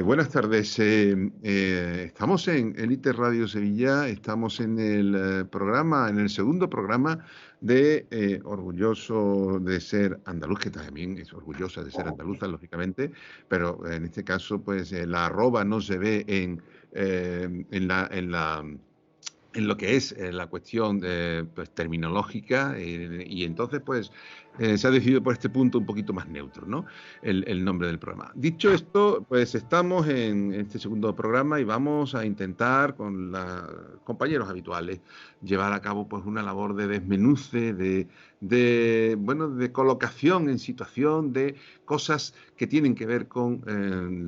Buenas tardes. Estamos en Elite Radio Sevilla, estamos en el programa, en el segundo programa de Orgulloso de ser andaluz, que también es orgullosa de ser andaluza, lógicamente, pero en este caso, pues la arroba no se ve en lo que es la cuestión pues, terminológica y entonces pues se ha decidido por este punto un poquito más neutro, ¿no? El nombre del programa. Dicho esto, pues estamos en este segundo programa y vamos a intentar con los compañeros habituales llevar a cabo pues una labor de desmenuce, bueno, de colocación en situación de cosas que tienen que ver con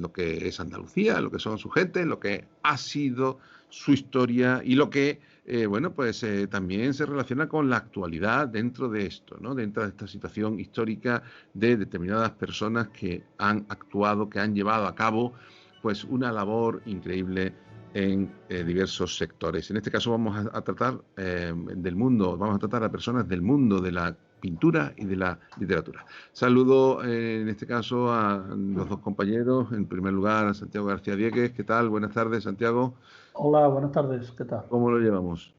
lo que es Andalucía, lo que son su gente, lo que ha sido su historia y lo que, bueno, pues también se relaciona con la actualidad dentro de esto, ¿no? Dentro de esta situación histórica de determinadas personas que han actuado, que han llevado a cabo, pues una labor increíble en diversos sectores. En este caso vamos a tratar del mundo, vamos a tratar a personas del mundo de la pintura y de la literatura. Saludo en este caso a los dos compañeros. En primer lugar, a Santiago García Diegues. ¿Qué tal? Buenas tardes, Santiago. Hola, buenas tardes, ¿qué tal? ¿Cómo lo llevamos?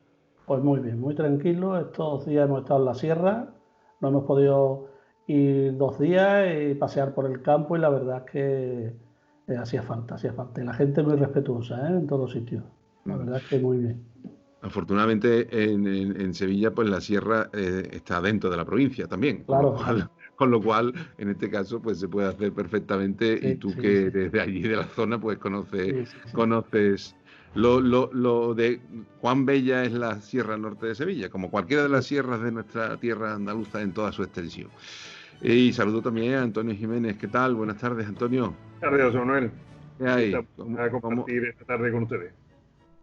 Pues muy bien, muy tranquilo. Estos días hemos estado en la sierra, no hemos podido ir 2 días y pasear por el campo y la verdad es que hacía falta, hacía falta. Y la gente muy respetuosa, en todos sitios. La Mm. verdad es que muy bien. Afortunadamente en Sevilla, pues la sierra está dentro de la provincia también, Claro, claro. con lo cual, en este caso, pues se puede hacer perfectamente y Sí, tú sí, que sí. desde allí de la zona, pues Sí, sí, sí. conoces lo de cuán bella es la Sierra Norte de Sevilla, como cualquiera de las Sí. sierras de nuestra tierra andaluza en toda su extensión. Y saludo también a Antonio Jiménez. ¿Qué tal? Buenas tardes, Antonio. Buenas tardes, José Manuel. ¿Qué Aquí hay? estamos a compartir esta tarde con ustedes.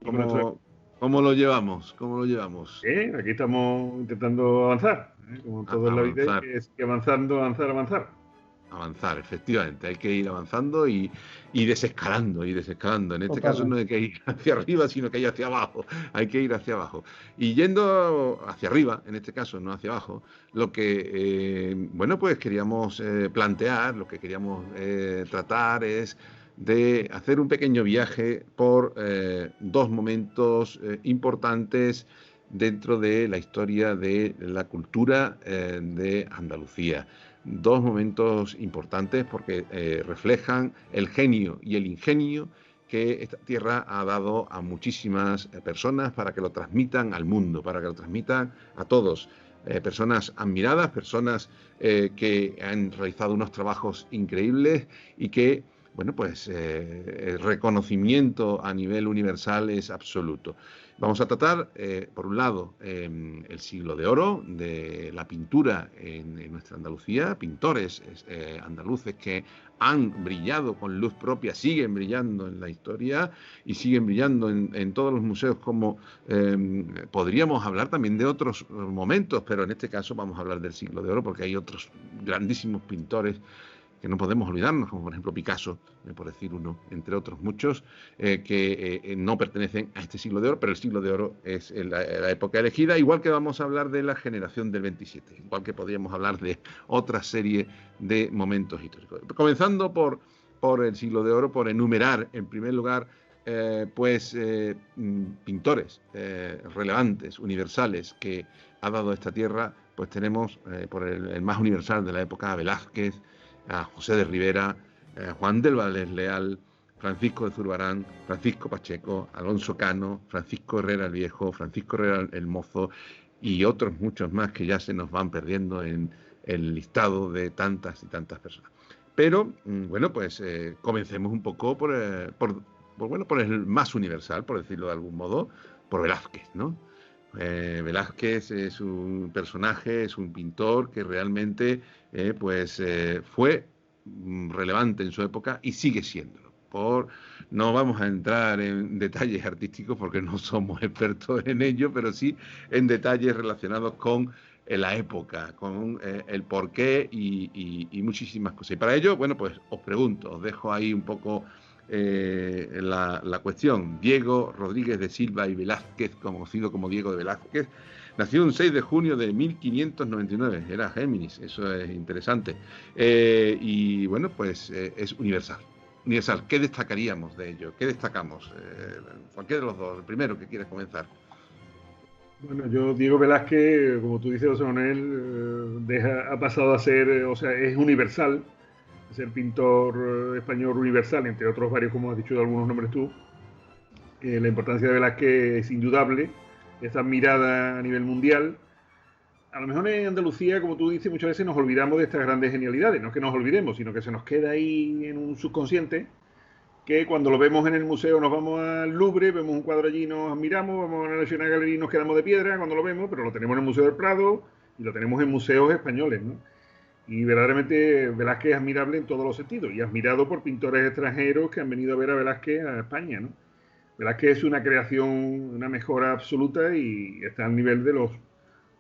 Y con nuestro... Cómo, cómo lo llevamos? ¿Cómo lo llevamos? Aquí estamos intentando avanzar, como todo en la vida, hay Avanzar. que seguir avanzando, avanzar, avanzar. Avanzar, efectivamente, hay que ir avanzando y desescalando, y desescalando. En este caso no hay Totalmente. que ir hacia arriba, sino que hay hacia abajo, hay que ir hacia abajo. Y yendo hacia arriba, en este caso, no hacia abajo, lo que, bueno, pues queríamos plantear, lo que queríamos tratar es de hacer un pequeño viaje por dos momentos importantes dentro de la historia de la cultura de Andalucía. Dos momentos importantes porque reflejan el genio y el ingenio que esta tierra ha dado a muchísimas personas para que lo transmitan al mundo, para que lo transmitan a todos. Personas admiradas, personas que han realizado unos trabajos increíbles y que, bueno, pues el reconocimiento a nivel universal es absoluto. Vamos a tratar, por un lado, el siglo de oro de la pintura en nuestra Andalucía, pintores andaluces que han brillado con luz propia, siguen brillando en la historia y siguen brillando en todos los museos, como podríamos hablar también de otros momentos, pero en este caso vamos a hablar del siglo de oro porque hay otros grandísimos pintores que no podemos olvidarnos, como por ejemplo Picasso, por decir uno, entre otros muchos, que no pertenecen a este siglo de oro, pero el siglo de oro es la época elegida, igual que vamos a hablar de la generación del 27, igual que podríamos hablar de otra serie de momentos históricos. Comenzando por el siglo de oro, por enumerar en primer lugar pintores relevantes, universales, que ha dado esta tierra, pues tenemos por el más universal de la época a Velázquez, a José de Rivera, Juan del Valer Leal, Francisco de Zurbarán, Francisco Pacheco, Alonso Cano, Francisco Herrera el Viejo, Francisco Herrera el Mozo y otros muchos más que ya se nos van perdiendo en el listado de tantas y tantas personas. Pero, bueno, pues comencemos un poco por el más universal, por decirlo de algún modo, por Velázquez, ¿no? Velázquez es un personaje, es un pintor que realmente fue relevante en su época y sigue siéndolo. No vamos a entrar en detalles artísticos porque no somos expertos en ello, pero sí en detalles relacionados con la época, con el porqué y muchísimas cosas. Y para ello, bueno, pues os pregunto, os dejo ahí un poco la cuestión. Diego Rodríguez de Silva y Velázquez, conocido como Diego de Velázquez, nació un 6 de junio de 1599, era Géminis, eso es interesante. Y bueno, pues es universal. universal. ¿Qué destacaríamos de ello? ¿Qué destacamos? Cualquiera de los dos, el primero que quieras comenzar. Bueno, yo, Diego Velázquez, como tú dices, José Manuel, ha pasado a ser, es universal, a ser pintor español universal, entre otros varios, como has dicho, algunos nombres tú. La importancia de Velázquez es indudable, es admirada a nivel mundial. A lo mejor en Andalucía, como tú dices, muchas veces nos olvidamos de estas grandes genialidades. No es que nos olvidemos, sino que se nos queda ahí en un subconsciente, que cuando lo vemos en el museo nos vamos al Louvre, vemos un cuadro allí, nos admiramos, vamos a la National Gallery y nos quedamos de piedra cuando lo vemos, pero lo tenemos en el Museo del Prado y lo tenemos en museos españoles, ¿no? Y verdaderamente Velázquez es admirable en todos los sentidos y admirado por pintores extranjeros que han venido a ver a Velázquez a España, ¿no? Velázquez es una creación, una mejora absoluta y está al nivel de los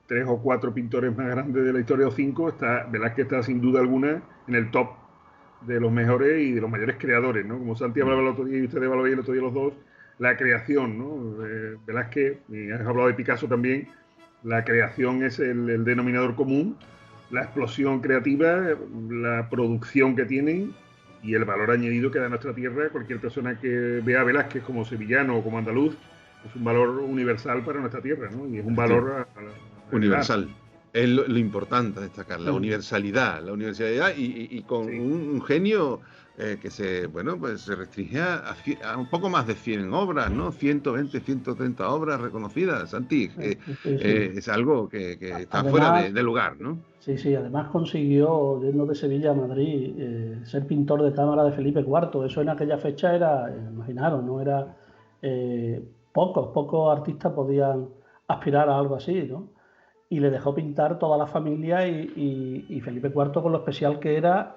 3 o 4 pintores más grandes de la historia, o 5. Velázquez está sin duda alguna en el top de los mejores y de los mayores creadores, ¿no? Como Santi hablaba el otro día y ustedes hablaban el otro día los dos, la creación, ¿no? Velázquez, y has hablado de Picasso también, la creación es el denominador común, la explosión creativa, la producción que tienen y el valor añadido que da a nuestra tierra. Cualquier persona que vea a Velázquez como sevillano o como andaluz es un valor universal para nuestra tierra, ¿no? Y es un valor universal. Es lo importante destacar, la universalidad y con un genio que se restringe a un poco más de 100 obras, ¿no? 120, 130 obras reconocidas, Santi. Es algo que está además, fuera de lugar, ¿no? Sí, además consiguió, yendo de Sevilla a Madrid, ser pintor de cámara de Felipe IV. Eso en aquella fecha era, imaginaros, ¿no? Era pocos artistas podían aspirar a algo así, ¿no? Y le dejó pintar toda la familia y Felipe IV, con lo especial que era,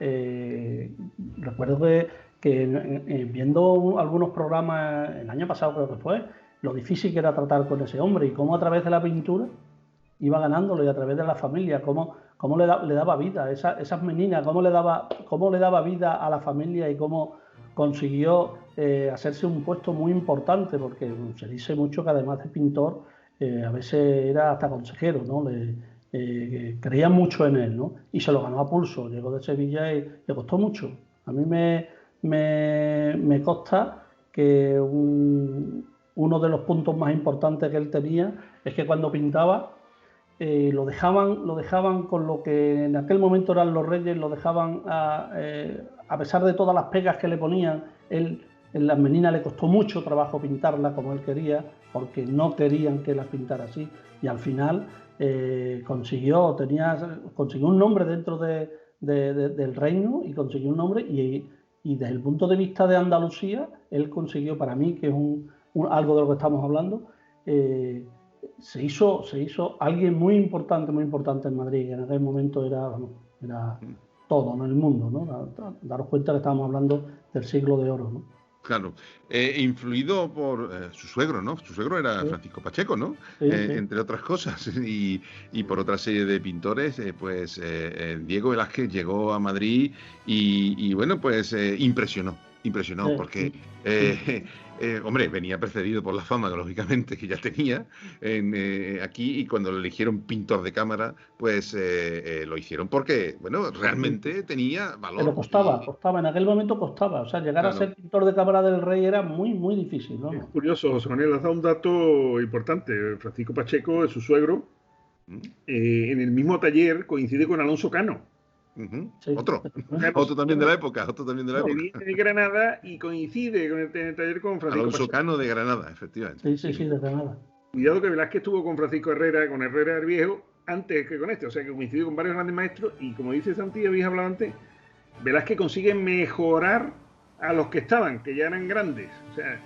recuerdo que viendo algunos programas el año pasado, creo que fue, lo difícil que era tratar con ese hombre y cómo a través de la pintura iba ganándolo, y a través de la familia, cómo le daba vida, esas meninas, cómo le daba vida a la familia y cómo consiguió hacerse un puesto muy importante, porque se dice mucho que además de pintor, a veces era hasta consejero, ¿no? Creían mucho en él, ¿no? Y se lo ganó a pulso. Llegó de Sevilla y le costó mucho. A mí me consta que uno de los puntos más importantes que él tenía es que cuando pintaba lo dejaban con lo que en aquel momento eran los reyes, lo dejaban a pesar de todas las pegas que le ponían. En las meninas le costó mucho trabajo pintarla como él quería, porque no querían que las pintara así, y al final consiguió un nombre dentro del reino, y consiguió un nombre, y desde el punto de vista de Andalucía, él consiguió, para mí, que es algo de lo que estamos hablando, se hizo alguien muy importante en Madrid, que en aquel momento era todo, ¿no? En el mundo, ¿no? Daros cuenta que estábamos hablando del siglo de oro, ¿no? Claro, influido por su suegro, ¿no? Su suegro era Francisco Pacheco, ¿no? Sí. Entre otras cosas, y por otra serie de pintores, Diego Velázquez llegó a Madrid y bueno, pues impresionó, porque hombre, venía precedido por la fama, lógicamente, que ya tenía aquí, y cuando lo eligieron pintor de cámara, pues lo hicieron porque, bueno, realmente tenía valor. Pero costaba, en aquel momento costaba, o sea, llegar a ser pintor de cámara del rey era muy, muy difícil, ¿no? Es curioso, José Manuel, has dado un dato importante. Francisco Pacheco, su suegro, en el mismo taller coincide con Alonso Cano. Sí. Otro también de la época, Viene de Granada y coincide con el taller con Francisco Alonso Pacheco. Cano de Granada, efectivamente. Sí, de Granada. Cuidado que Velázquez estuvo con Francisco Herrera, con Herrera el Viejo, antes que con este, o sea que coincidió con varios grandes maestros, y como dice Santi, habéis hablado antes, Velázquez consigue mejorar a los que estaban, que ya eran grandes. O sea,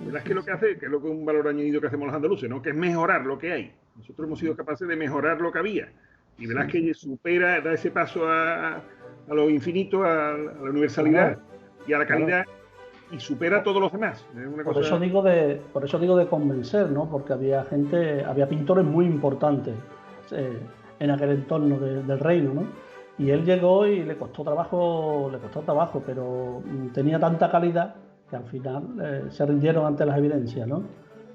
Velázquez lo que hace, que es lo que es un valor añadido que hacemos los andaluces, ¿no? Que es mejorar lo que hay. Nosotros hemos sido capaces de mejorar lo que había. Y Velázquez supera, da ese paso a lo infinito, a la universalidad y a la calidad, y supera a todos los demás. Es una por eso digo de convencer, ¿no? Porque había pintores muy importantes en aquel entorno del reino, ¿no? Y él llegó y le costó trabajo, pero tenía tanta calidad que al final se rindieron ante las evidencias, ¿no?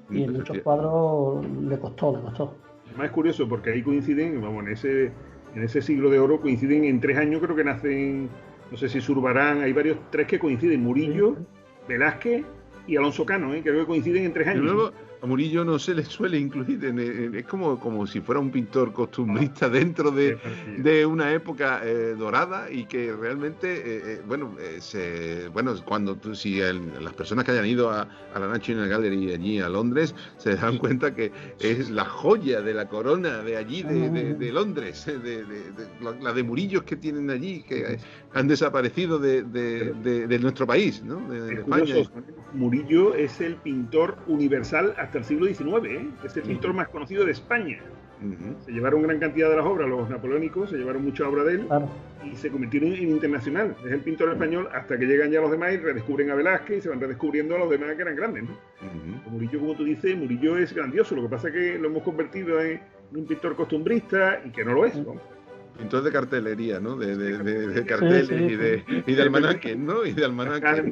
Y en muchos cuadros le costó. Además es curioso porque ahí coinciden, vamos, en ese siglo de oro coinciden en 3 años, creo que nacen no sé si Zurbarán, hay tres que coinciden, Murillo, Velázquez y Alonso Cano, creo que coinciden en 3 años. Luego, a Murillo no se le suele incluir, es como si fuera un pintor costumbrista dentro de una época dorada y que realmente, cuando las personas que hayan ido a la National Gallery allí a Londres se dan cuenta que es la joya de la corona de allí, de Londres, la de Murillos que tienen allí, que han desaparecido de nuestro país, ¿no? de España. Murillo es el pintor universal hasta el siglo XIX, es el pintor más conocido de España. Se llevaron gran cantidad de las obras, los napoleónicos, se llevaron mucha obra de él y se convirtieron en internacional. Es el pintor español hasta que llegan ya los demás y redescubren a Velázquez y se van redescubriendo a los demás que eran grandes, ¿no? Murillo, como tú dices, Murillo es grandioso, lo que pasa es que lo hemos convertido en un pintor costumbrista y que no lo es, ¿no? Pintor de cartelería, ¿no? De carteles y de almanaques, ¿no? Y de almanaques.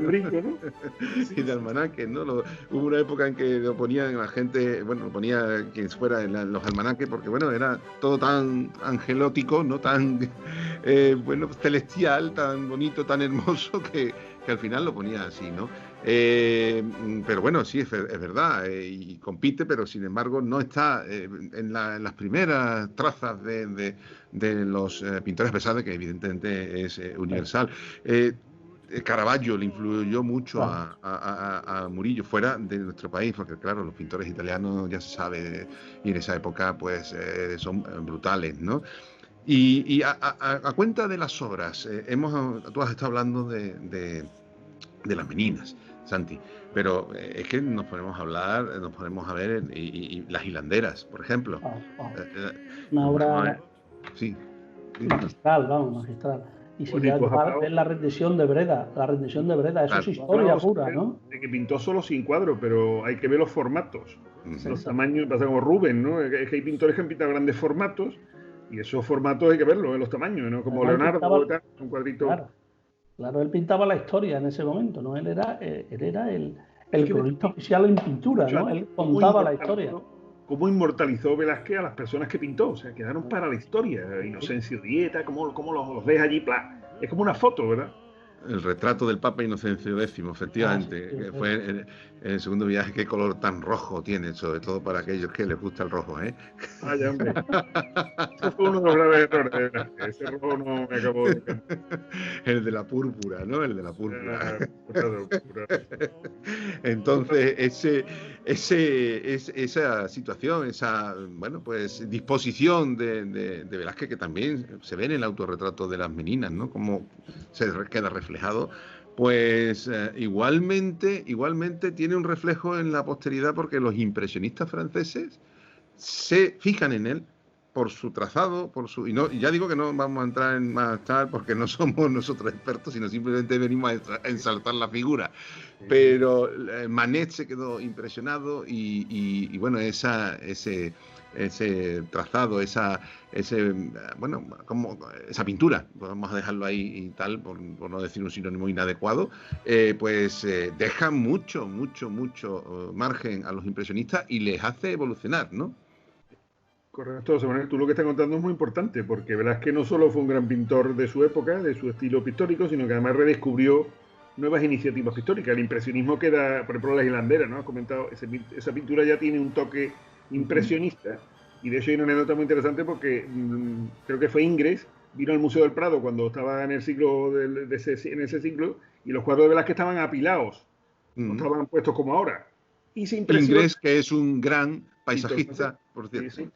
Y de almanaques, ¿no? Hubo una época en que lo ponían la gente, lo ponía quien fuera en los almanaques, porque era todo tan angelótico, ¿no? Tan, celestial, tan bonito, tan hermoso, que al final lo ponía así, ¿no? Pero bueno, sí, es verdad, y compite, pero sin embargo no está en las primeras trazas de los pintores, a pesar de que evidentemente es universal. Caravaggio le influyó mucho a Murillo fuera de nuestro país, porque claro, los pintores italianos ya se sabe, y en esa época pues son brutales, ¿no? Y a cuenta de las obras, tú has estado hablando de las meninas, Santi, pero es que nos ponemos a ver y las hilanderas, por ejemplo. Una obra sí. magistral, magistral. Y si ya es la rendición de Breda, eso es historia pura, ¿no? De que pintó solo 100 cuadros, pero hay que ver los formatos, los tamaños, pasa como Rubén, ¿no? Es que hay pintores que han pintado grandes formatos y esos formatos hay que verlos, los tamaños, ¿no? Como Leonardo, un cuadrito. Claro, él pintaba la historia en ese momento, ¿no? Él era el cronista oficial en pintura, ¿no? Él contaba la historia. Cómo inmortalizó Velázquez a las personas que pintó, o sea, quedaron para la historia. Inocencio Dieta, cómo los ves allí, es como una foto, ¿verdad? El retrato del Papa Inocencio X, efectivamente, que fue el segundo viaje. Qué color tan rojo tiene, sobre todo para aquellos que les gusta el rojo, ¿eh? Vaya, hombre. Ese fue uno de los graves errores. Ese rojo no me acabó de encantar. El de la púrpura, ¿no? El de la púrpura. Entonces, esa situación, esa, disposición de Velázquez, que también se ve en el autorretrato de las meninas, ¿no? Como se queda reflejado, pues igualmente tiene un reflejo en la posteridad, porque los impresionistas franceses se fijan en él por su trazado, y ya digo que no vamos a entrar en más tal, porque no somos nosotros expertos, sino simplemente venimos a ensalzar la figura. Pero Manet se quedó impresionado y bueno, esa trazado, esa pintura, vamos a dejarlo ahí y tal, por no decir un sinónimo inadecuado, deja mucho margen a los impresionistas y les hace evolucionar, ¿no? Correcto, Samuel, tú lo que estás contando es muy importante, porque Velázquez no solo fue un gran pintor de su época, de su estilo pictórico, sino que además redescubrió nuevas iniciativas pictóricas. El impresionismo queda, por ejemplo, las hilanderas, ¿no? Has comentado, esa pintura ya tiene un toque impresionista, y de hecho hay una anécdota muy interesante porque creo que fue Ingres, vino al Museo del Prado cuando estaba en el siglo en ese siglo, y los cuadros de Velázquez estaban apilados, no estaban puestos como ahora. Y se impresionó. Ingres, que es un gran paisajista, por cierto. Sí.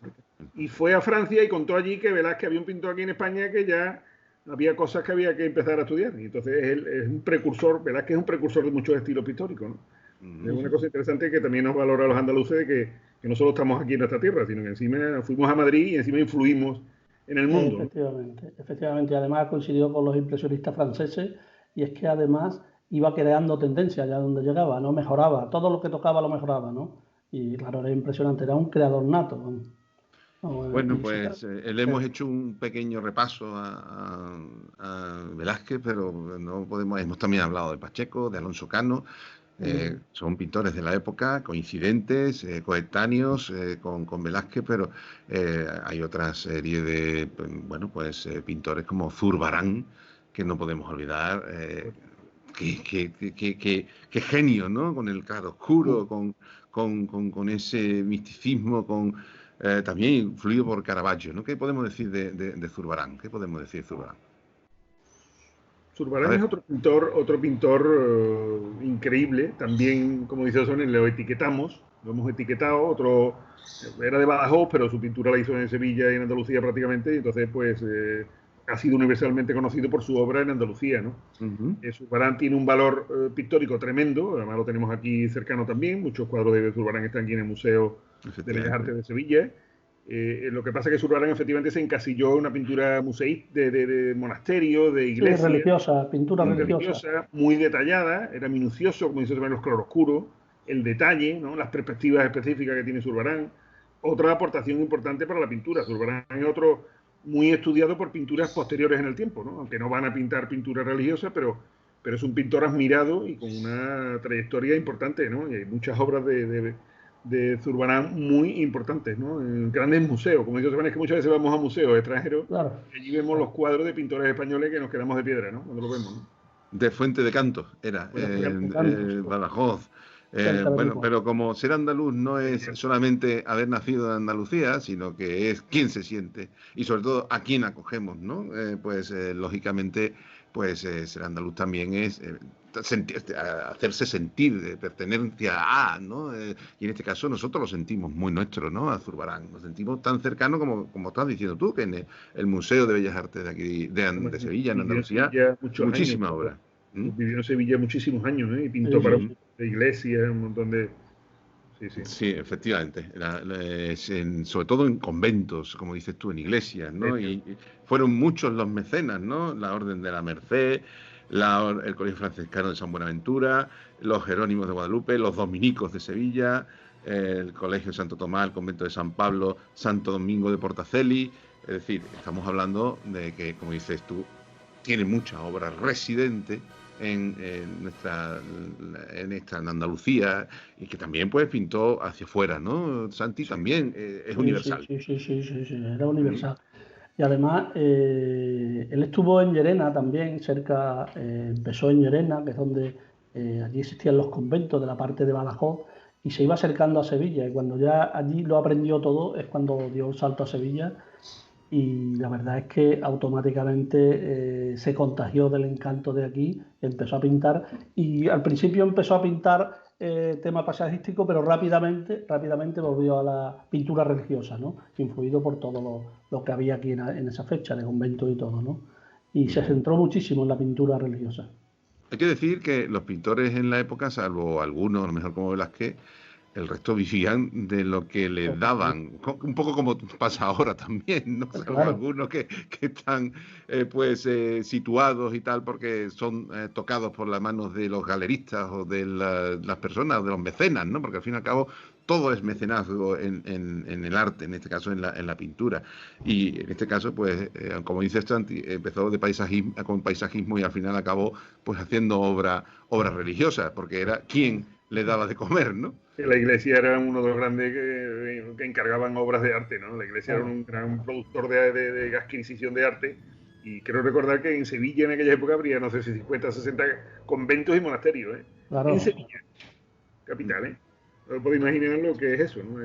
Y fue a Francia y contó allí que Velázquez había un pintor aquí en España que ya había cosas que había que empezar a estudiar. Y entonces él es un precursor, Velázquez es un precursor de muchos estilos pictóricos, ¿no? Es una cosa interesante que también nos valora a los andaluces, de que no solo estamos aquí en nuestra tierra, sino que encima fuimos a Madrid y encima influimos en el mundo. Efectivamente. Y además coincidió con los impresionistas franceses, y es que además iba creando tendencia allá donde llegaba, ¿no? Mejoraba, todo lo que tocaba lo mejoraba, ¿no? Y claro, era impresionante, era un creador nato, ¿no? Bueno, pues le hemos hecho un pequeño repaso a Velázquez, pero hemos también hablado de Pacheco, de Alonso Cano. Son pintores de la época, coincidentes, coetáneos con Velázquez, pero hay otra serie de pintores como Zurbarán, que no podemos olvidar. Qué genio, ¿no? Con el claroscuro, con ese misticismo, también influido por Caravaggio, ¿no? ¿Qué podemos decir de Zurbarán? ¿Qué podemos decir de Zurbarán? Zurbarán es otro pintor increíble. También, como dice Osone, lo hemos etiquetado. Era de Badajoz, pero su pintura la hizo en Sevilla y en Andalucía prácticamente, y entonces pues ha sido universalmente conocido por su obra en Andalucía, ¿no? Zurbarán tiene un valor pictórico tremendo, además lo tenemos aquí cercano también. Muchos cuadros de Zurbarán están aquí en el Museo de Bellas Artes de Sevilla. Lo que pasa es que Zurbarán efectivamente se encasilló en una pintura museísta de monasterio, de iglesia. Sí, religiosa, pintura religiosa. Muy detallada, era minucioso, como dice también los claroscuros, el detalle, ¿no? Las perspectivas específicas que tiene Zurbarán. Otra aportación importante para la pintura. Zurbarán es otro muy estudiado por pinturas posteriores en el tiempo, ¿no? Aunque no van a pintar pintura religiosa, pero es un pintor admirado y con una trayectoria importante, ¿no? Y hay muchas obras de Zurbarán muy importantes, ¿no? En grandes museos, como dice Zurbarán, es que muchas veces vamos a museos extranjeros, claro, y allí vemos los cuadros de pintores españoles que nos quedamos de piedra, ¿no? Cuando lo vemos, ¿no? De Fuente de Canto era, Badajoz. Bueno, pero como ser andaluz no es solamente haber nacido en Andalucía, sino que es quién se siente y sobre todo a quién acogemos, ¿no? Lógicamente, ser andaluz también es hacerse sentir, de pertenencia a, ¿no? Y en este caso nosotros lo sentimos muy nuestro, ¿no? A Zurbarán, lo sentimos tan cercano como estás diciendo tú, que en el Museo de Bellas Artes de aquí de Sevilla, en Andalucía, muchísima obra. Vivió en Sevilla muchísimos años, ¿eh? Y pintó para un montón de iglesias, un montón de... Sí, efectivamente. Sobre todo en conventos, como dices tú, en iglesias, ¿no? Y fueron muchos los mecenas, ¿no? La Orden de la Merced, el Colegio Franciscano de San Buenaventura, los Jerónimos de Guadalupe, los Dominicos de Sevilla, el Colegio Santo Tomás, el Convento de San Pablo, Santo Domingo de Portaceli. Es decir, estamos hablando de que, como dices tú, tiene muchas obras residentes en Andalucía, y que también pues pintó hacia afuera, ¿no? Santi también es universal. Sí, era universal. Y además él estuvo en Llerena también, empezó en Llerena, que es donde allí existían los conventos de la parte de Badajoz, y se iba acercando a Sevilla, y cuando ya allí lo aprendió todo es cuando dio el salto a Sevilla. Y la verdad es que automáticamente se contagió del encanto de aquí, empezó a pintar, y al principio empezó a pintar tema paisajístico, pero rápidamente volvió a la pintura religiosa, ¿no? Influido por todo lo que había aquí en esa fecha, de convento y todo, ¿no? Y se centró muchísimo en la pintura religiosa. Hay que decir que los pintores en la época, salvo algunos, a lo mejor como Velázquez, el resto vivían de lo que les daban, un poco como pasa ahora también, ¿no? Claro. Algunos que están situados y tal porque son tocados por las manos de los galeristas o de las personas, de los mecenas, ¿no? Porque al fin y al cabo todo es mecenazgo en el arte, en este caso en la pintura. Y en este caso, como dice Santi, empezó con paisajismo y al final acabó pues haciendo obras religiosas, porque era quien le daba de comer, ¿no? La iglesia era uno de los grandes que encargaban obras de arte, ¿no? La iglesia era un gran productor de adquisición de arte, y creo recordar que en Sevilla en aquella época habría, no sé si 50 o 60 conventos y monasterios, ¿eh? Claro. En Sevilla, capital, ¿eh? No puedo imaginar lo que es eso, ¿no?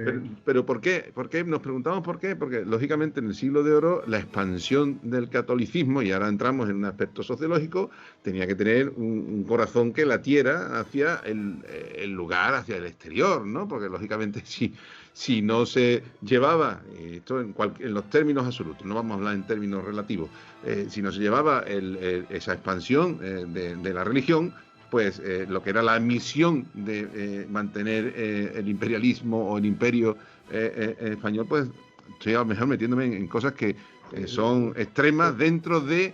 Pero ¿por qué? Nos preguntamos por qué. Porque, lógicamente, en el Siglo de Oro, la expansión del catolicismo, y ahora entramos en un aspecto sociológico, tenía que tener un corazón que latiera hacia el lugar, hacia el exterior, ¿no? Porque, lógicamente, si no se llevaba, esto en los términos absolutos, no vamos a hablar en términos relativos, si no se llevaba esa expansión de la religión, pues lo que era la misión de mantener el imperialismo o el imperio español, pues estoy a lo mejor metiéndome en cosas que son extremas dentro de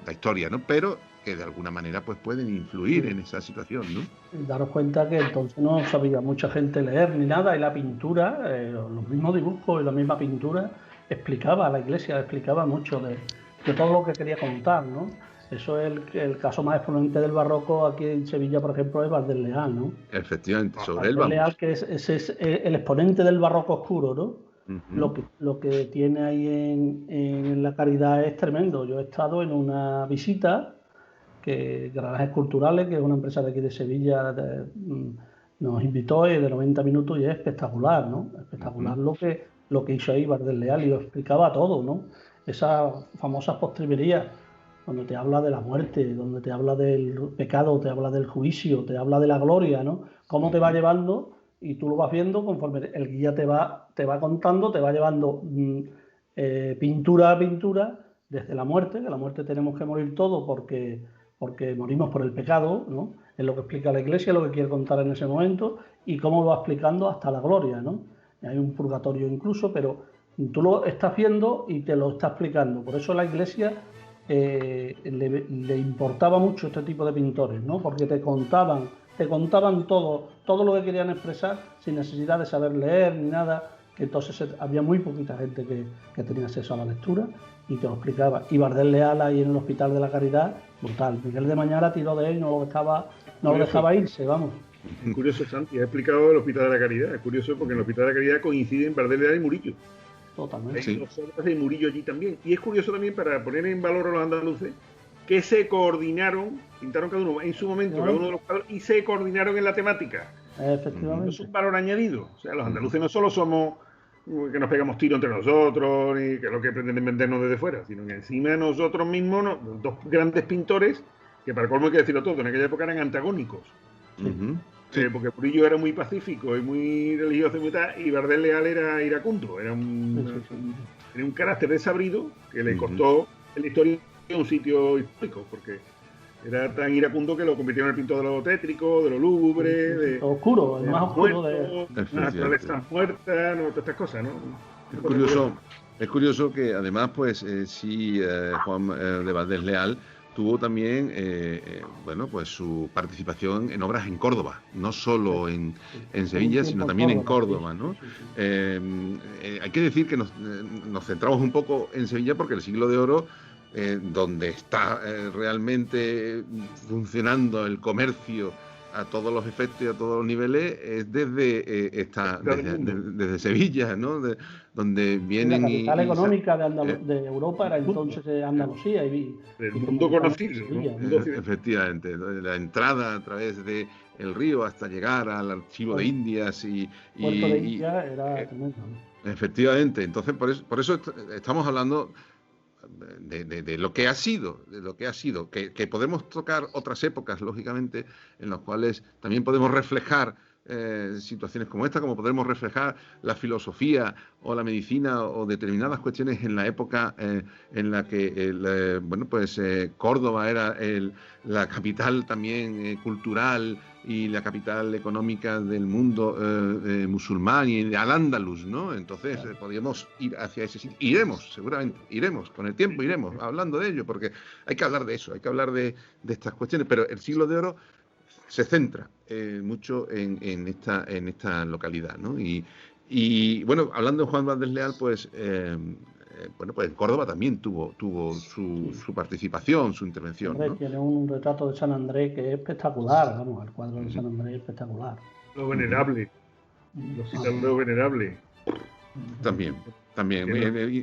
la historia, ¿no? Pero que de alguna manera pues pueden influir en esa situación, ¿no? Daros cuenta que entonces no sabía mucha gente leer ni nada, y la pintura, los mismos dibujos y la misma pintura la iglesia explicaba mucho de todo lo que quería contar, ¿no? Eso es el caso más exponente del barroco aquí en Sevilla, por ejemplo, es Valdés Leal, ¿no? Efectivamente, sobre él vamos. Leal, que es el exponente del barroco oscuro, ¿no? Lo que tiene ahí en La Caridad es tremendo. Yo he estado en una visita que Granajes Culturales, que es una empresa de aquí de Sevilla, nos invitó de 90 minutos y es espectacular, ¿no? Espectacular lo que hizo ahí Bardel Leal y lo explicaba todo, ¿no? Esas famosas postrimerías donde te habla de la muerte, donde te habla del pecado, te habla del juicio, te habla de la gloria, ¿no? Cómo te va llevando y tú lo vas viendo conforme el guía te va contando, te va llevando pintura a pintura desde la muerte, que la muerte tenemos que morir todos porque morimos por el pecado, ¿no? Es lo que explica la Iglesia, lo que quiere contar en ese momento, y cómo lo va explicando hasta la gloria, ¿no? Hay un purgatorio incluso, pero tú lo estás viendo y te lo está explicando. Por eso la Iglesia le importaba mucho este tipo de pintores, ¿no? Porque te contaban todo lo que querían expresar sin necesidad de saber leer ni nada, que entonces había muy poquita gente que tenía acceso a la lectura y te lo explicaba. Y Bardel Leal ahí en el Hospital de la Caridad, brutal. Miguel de Mañara tiró de él, no lo dejaba irse, vamos. Es curioso, Santi, has explicado el Hospital de la Caridad. Es curioso porque en el Hospital de la Caridad coinciden Bardel Leal y Murillo. Totalmente. Hay dos obras de Murillo allí también. Y es curioso también, para poner en valor a los andaluces, que se coordinaron, pintaron cada uno en su momento, cada uno de los cuadros, y se coordinaron en la temática. Efectivamente. Es un valor añadido. O sea, los andaluces no solo somos que nos pegamos tiro entre nosotros, ni que es lo que pretenden vendernos desde fuera, sino que encima nosotros mismos, dos grandes pintores, que para colmo hay que decirlo todo, en aquella época eran antagónicos. Porque Murillo era muy pacífico y muy religioso y Bardel Leal era iracundo, era un carácter desabrido que le costó en la historia un sitio histórico, porque era tan iracundo que lo convirtieron en el pintor de lo tétrico, de lo lúgubre, de oscuro, el más oscuro de naturaleza muerta, todas estas cosas, ¿no? Es curioso que además, pues, Juan de Bardel Leal tuvo también, pues su participación en obras en Córdoba, no solo en Sevilla, sino también en Córdoba, ¿no? Hay que decir que nos centramos un poco en Sevilla porque el Siglo de Oro, donde está realmente funcionando el comercio a todos los efectos y a todos los niveles, es desde Sevilla, ¿no? Donde vienen la capital económica de Europa era entonces Andalucía y el mundo conocido, ¿no? Efectivamente, la entrada a través de el río hasta llegar al archivo de Indias Puerto de India era tremendo, ¿no? Efectivamente, entonces por eso estamos hablando de lo que ha sido, que podemos tocar otras épocas, lógicamente, en las cuales también podemos reflejar situaciones como esta, como podemos reflejar la filosofía o la medicina o determinadas cuestiones en la época en la que Córdoba era la capital también cultural y la capital económica del mundo musulmán y de Al-Ándalus, ¿no? Entonces podríamos ir hacia ese sitio. Seguramente iremos, con el tiempo iremos hablando de ello, porque hay que hablar de eso, hay que hablar de estas cuestiones, pero el Siglo de Oro se centra mucho en esta localidad, ¿no? Y bueno, hablando de Juan Bardel Leal, pues pues en Córdoba también tuvo su participación, su intervención, ¿no? Tiene un retrato de San Andrés que es espectacular, vamos, el cuadro de San Andrés es espectacular. Lo venerable, lo citado venerable. También,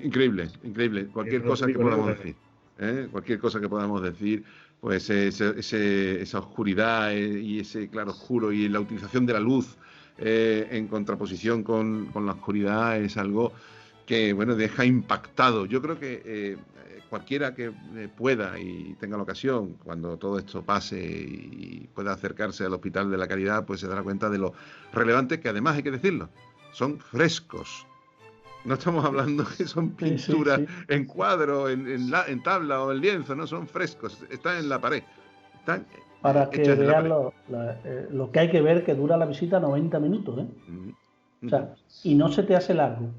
increíble. Cualquier cosa que podamos decir, cualquier cosa que podamos decir, pues esa oscuridad y ese claro oscuro y la utilización de la luz en contraposición con la oscuridad es algo que, bueno, deja impactado. Yo creo que cualquiera que pueda y tenga la ocasión, cuando todo esto pase y pueda acercarse al Hospital de la Caridad, pues se dará cuenta de lo relevante que, además, hay que decirlo, son frescos. No estamos hablando que son pinturas en cuadro, en tabla o en lienzo, no, son frescos, están en la pared. Para que vean lo que hay que ver, que dura la visita 90 minutos, ¿eh? O sea, y no se te hace largo.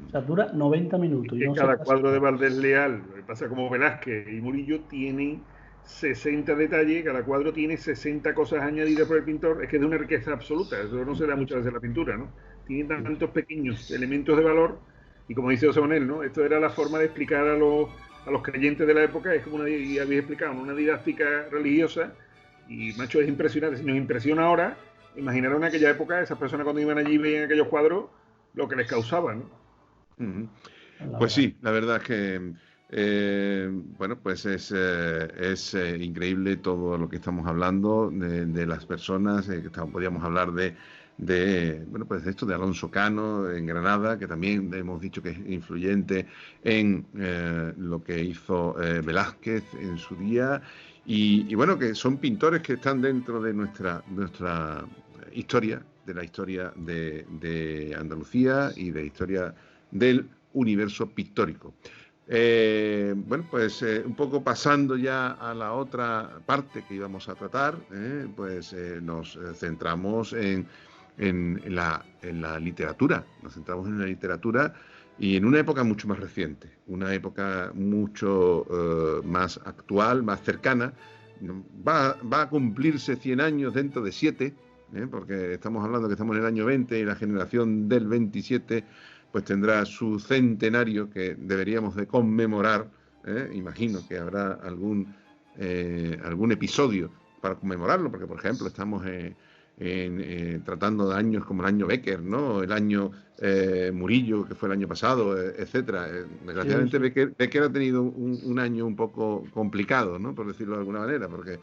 O sea, dura 90 minutos. Y cada cuadro de Bardel Leal, lo que pasa como Velázquez y Murillo, tienen 60 detalles, cada cuadro tiene 60 cosas añadidas por el pintor, es que es de una riqueza absoluta, eso no se da muchas veces en la pintura, ¿no? Tiene tantos pequeños elementos de valor, y como dice José Manuel, ¿no? Esto era la forma de explicar a los creyentes de la época, es como habéis explicado, una didáctica religiosa, y macho, es impresionante. Si nos impresiona ahora, imaginaron en aquella época, esas personas cuando iban allí y veían aquellos cuadros, lo que les causaba, ¿no? Ujú. la Pues verdad. sí, la verdad es que bueno, pues es increíble todo lo que estamos hablando de las personas, podríamos hablar bueno, pues de esto de Alonso Cano en Granada, que también hemos dicho que es influyente en lo que hizo Velázquez en su día, y bueno, que son pintores que están dentro de nuestra historia, de la historia de Andalucía y de la historia del universo pictórico. Bueno, pues un poco pasando ya a la otra parte que íbamos a tratar, pues nos centramos en la literatura, nos centramos en la literatura y en una época mucho más reciente, una época mucho más actual, más cercana. Va a cumplirse 100 años dentro de 7, porque estamos hablando que estamos en el año 20 y la generación del 27 pues tendrá su centenario que deberíamos de conmemorar. Imagino que habrá algún episodio para conmemorarlo, porque por ejemplo estamos tratando de años como el año Becker, ¿no? El año Murillo, que fue el año pasado, etcétera. Sí, Desgraciadamente sí. Becker ha tenido un año un poco complicado, ¿no? Por decirlo de alguna manera, porque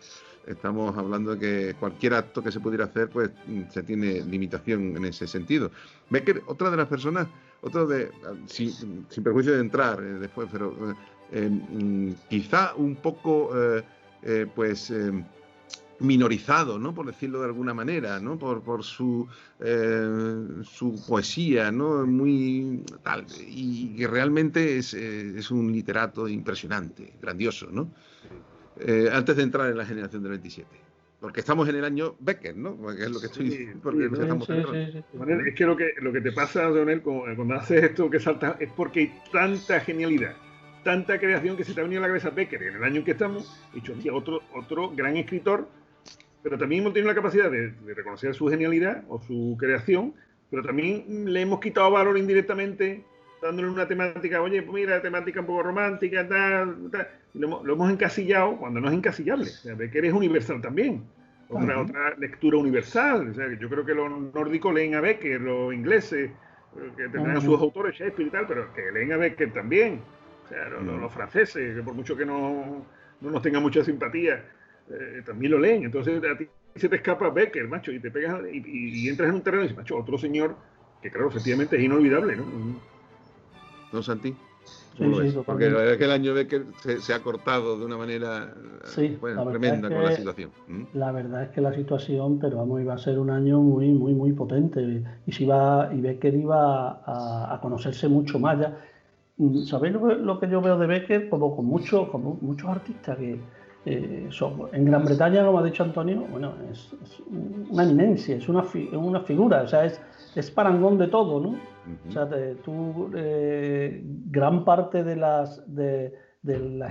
estamos hablando de que cualquier acto que se pudiera hacer, pues se tiene limitación en ese sentido. Becker, otra de las personas, sin perjuicio de entrar después, pero quizá un poco, pues minorizado, ¿no? Por decirlo de alguna manera, ¿no? Por su poesía, ¿no? Muy tal, y que realmente es un literato impresionante, grandioso, ¿no? Antes de entrar en la generación del 27. Porque estamos en el año Becker, ¿no? Porque es lo que estoy Sí, diciendo, porque sí, es lo que Sí, estamos sí, centrando. sí, sí, sí. Manuel, es que lo que te pasa, Leonel, cuando haces esto que salta, es porque hay tanta genialidad, tanta creación que se te ha venido a la cabeza Becker en el año en que estamos, y dicho, hostia, otro gran escritor, pero también hemos tenido la capacidad de reconocer su genialidad o su creación, pero también le hemos quitado valor indirectamente, dándole una temática, oye, pues mira, temática un poco romántica, tal, y lo hemos encasillado cuando no es encasillable. O sea, Becker es universal también. Otra, Claro. otra lectura universal. O sea, yo creo que los nórdicos leen a Becker, los ingleses, que tendrán sus Ujú. autores, Shakespeare y tal, pero que leen a Becker también. O sea, Mm. los franceses, que por mucho que no nos tengan mucha simpatía, también lo leen. Entonces a ti se te escapa Becker, macho, y te pegas y entras en un terreno y dices, macho, otro señor que, claro, efectivamente es inolvidable, ¿no? ¿No, Santi? ¿Cómo Sí, lo sí, ves? Porque la totalmente. verdad es que el año Becker se ha cortado de una manera Sí, bueno, la verdad es tremenda con la que situación. ¿Mm? la verdad es que la situación, pero vamos, iba a ser un año muy, muy, muy potente. Y si iba, y Becker iba a conocerse mucho más ya. ¿Sabéis lo que yo veo de Becker? Como muchos artistas que son en Gran Bretaña, como ha dicho Antonio, bueno, es una eminencia, es una figura, o sea, es parangón de todo, ¿no? O Ujú. sea, gran parte de las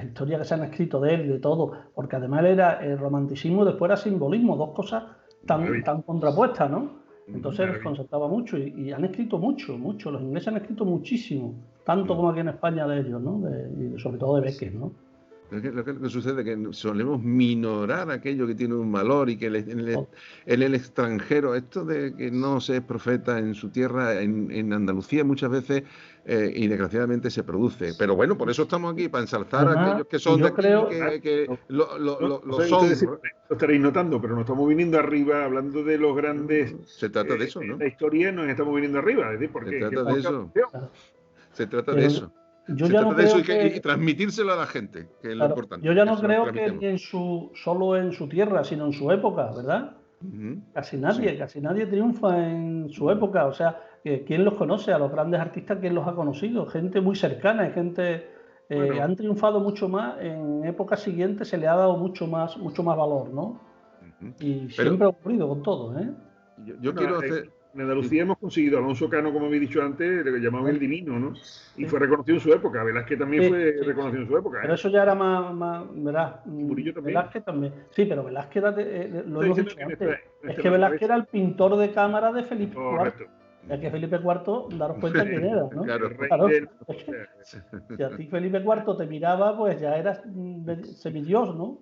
historias que se han escrito de él, de todo, porque además él era el romanticismo y después era simbolismo, dos cosas Maravilla, tan contrapuestas, ¿no? Ujú. Entonces les maravilla. concertaba mucho y han escrito mucho, mucho. Los ingleses han escrito muchísimo, tanto Mm. como aquí en España de ellos, ¿no? Y sobre todo de Becker, ¿no? Lo que sucede es que solemos minorar aquello que tiene un valor y que en el extranjero, esto de que no se es profeta en su tierra, en Andalucía muchas veces y desgraciadamente se produce. Pero bueno, por eso estamos aquí, para ensalzar a Además, aquellos que y son de yo aquí, creo, que No, no lo sé ustedes si son. lo estaréis notando, pero nos estamos viniendo arriba hablando de los grandes Se trata de eso, de ¿no? la historia, nos estamos viniendo arriba. Es decir, Se porque que trata de poca eso. atención. Se trata de pero eso. yo Se ya no trata de eso creo y que, transmitírselo a la gente, que es lo claro, yo importante, ya que no se lo creo que transmitamos. solo en su tierra, sino en su época, ¿verdad? Ujú. Sí. Casi nadie triunfa en su época. O sea, ¿quién los conoce? A los grandes artistas, ¿quién los ha conocido? Gente muy cercana, gente Bueno, han triunfado mucho más. En épocas siguientes se le ha dado mucho más valor, ¿no? Ujú. Y Pero siempre ha ocurrido con todo, ¿eh? yo bueno, quiero hacer. en Sí, Andalucía hemos conseguido a Alonso Cano, como habéis dicho antes, le llamaban el Bueno, divino, ¿no? Y sí, fue reconocido en su época. Velázquez también sí, fue sí, sí. reconocido en su época, Pero ¿eh? eso ya era ¿verdad? Y Murillo también. Velázquez también. Sí, pero Velázquez era lo Estoy hemos diciendo dicho que antes. Es nuestra que Velázquez naturaleza. era el pintor de cámara de Felipe IV. Correcto. Es que ujú. Felipe IV, daros cuenta quién era, ¿no? El Claro. rey Claro. del. Es que si a ti Felipe IV te miraba, pues ya eras semidios, ¿no? O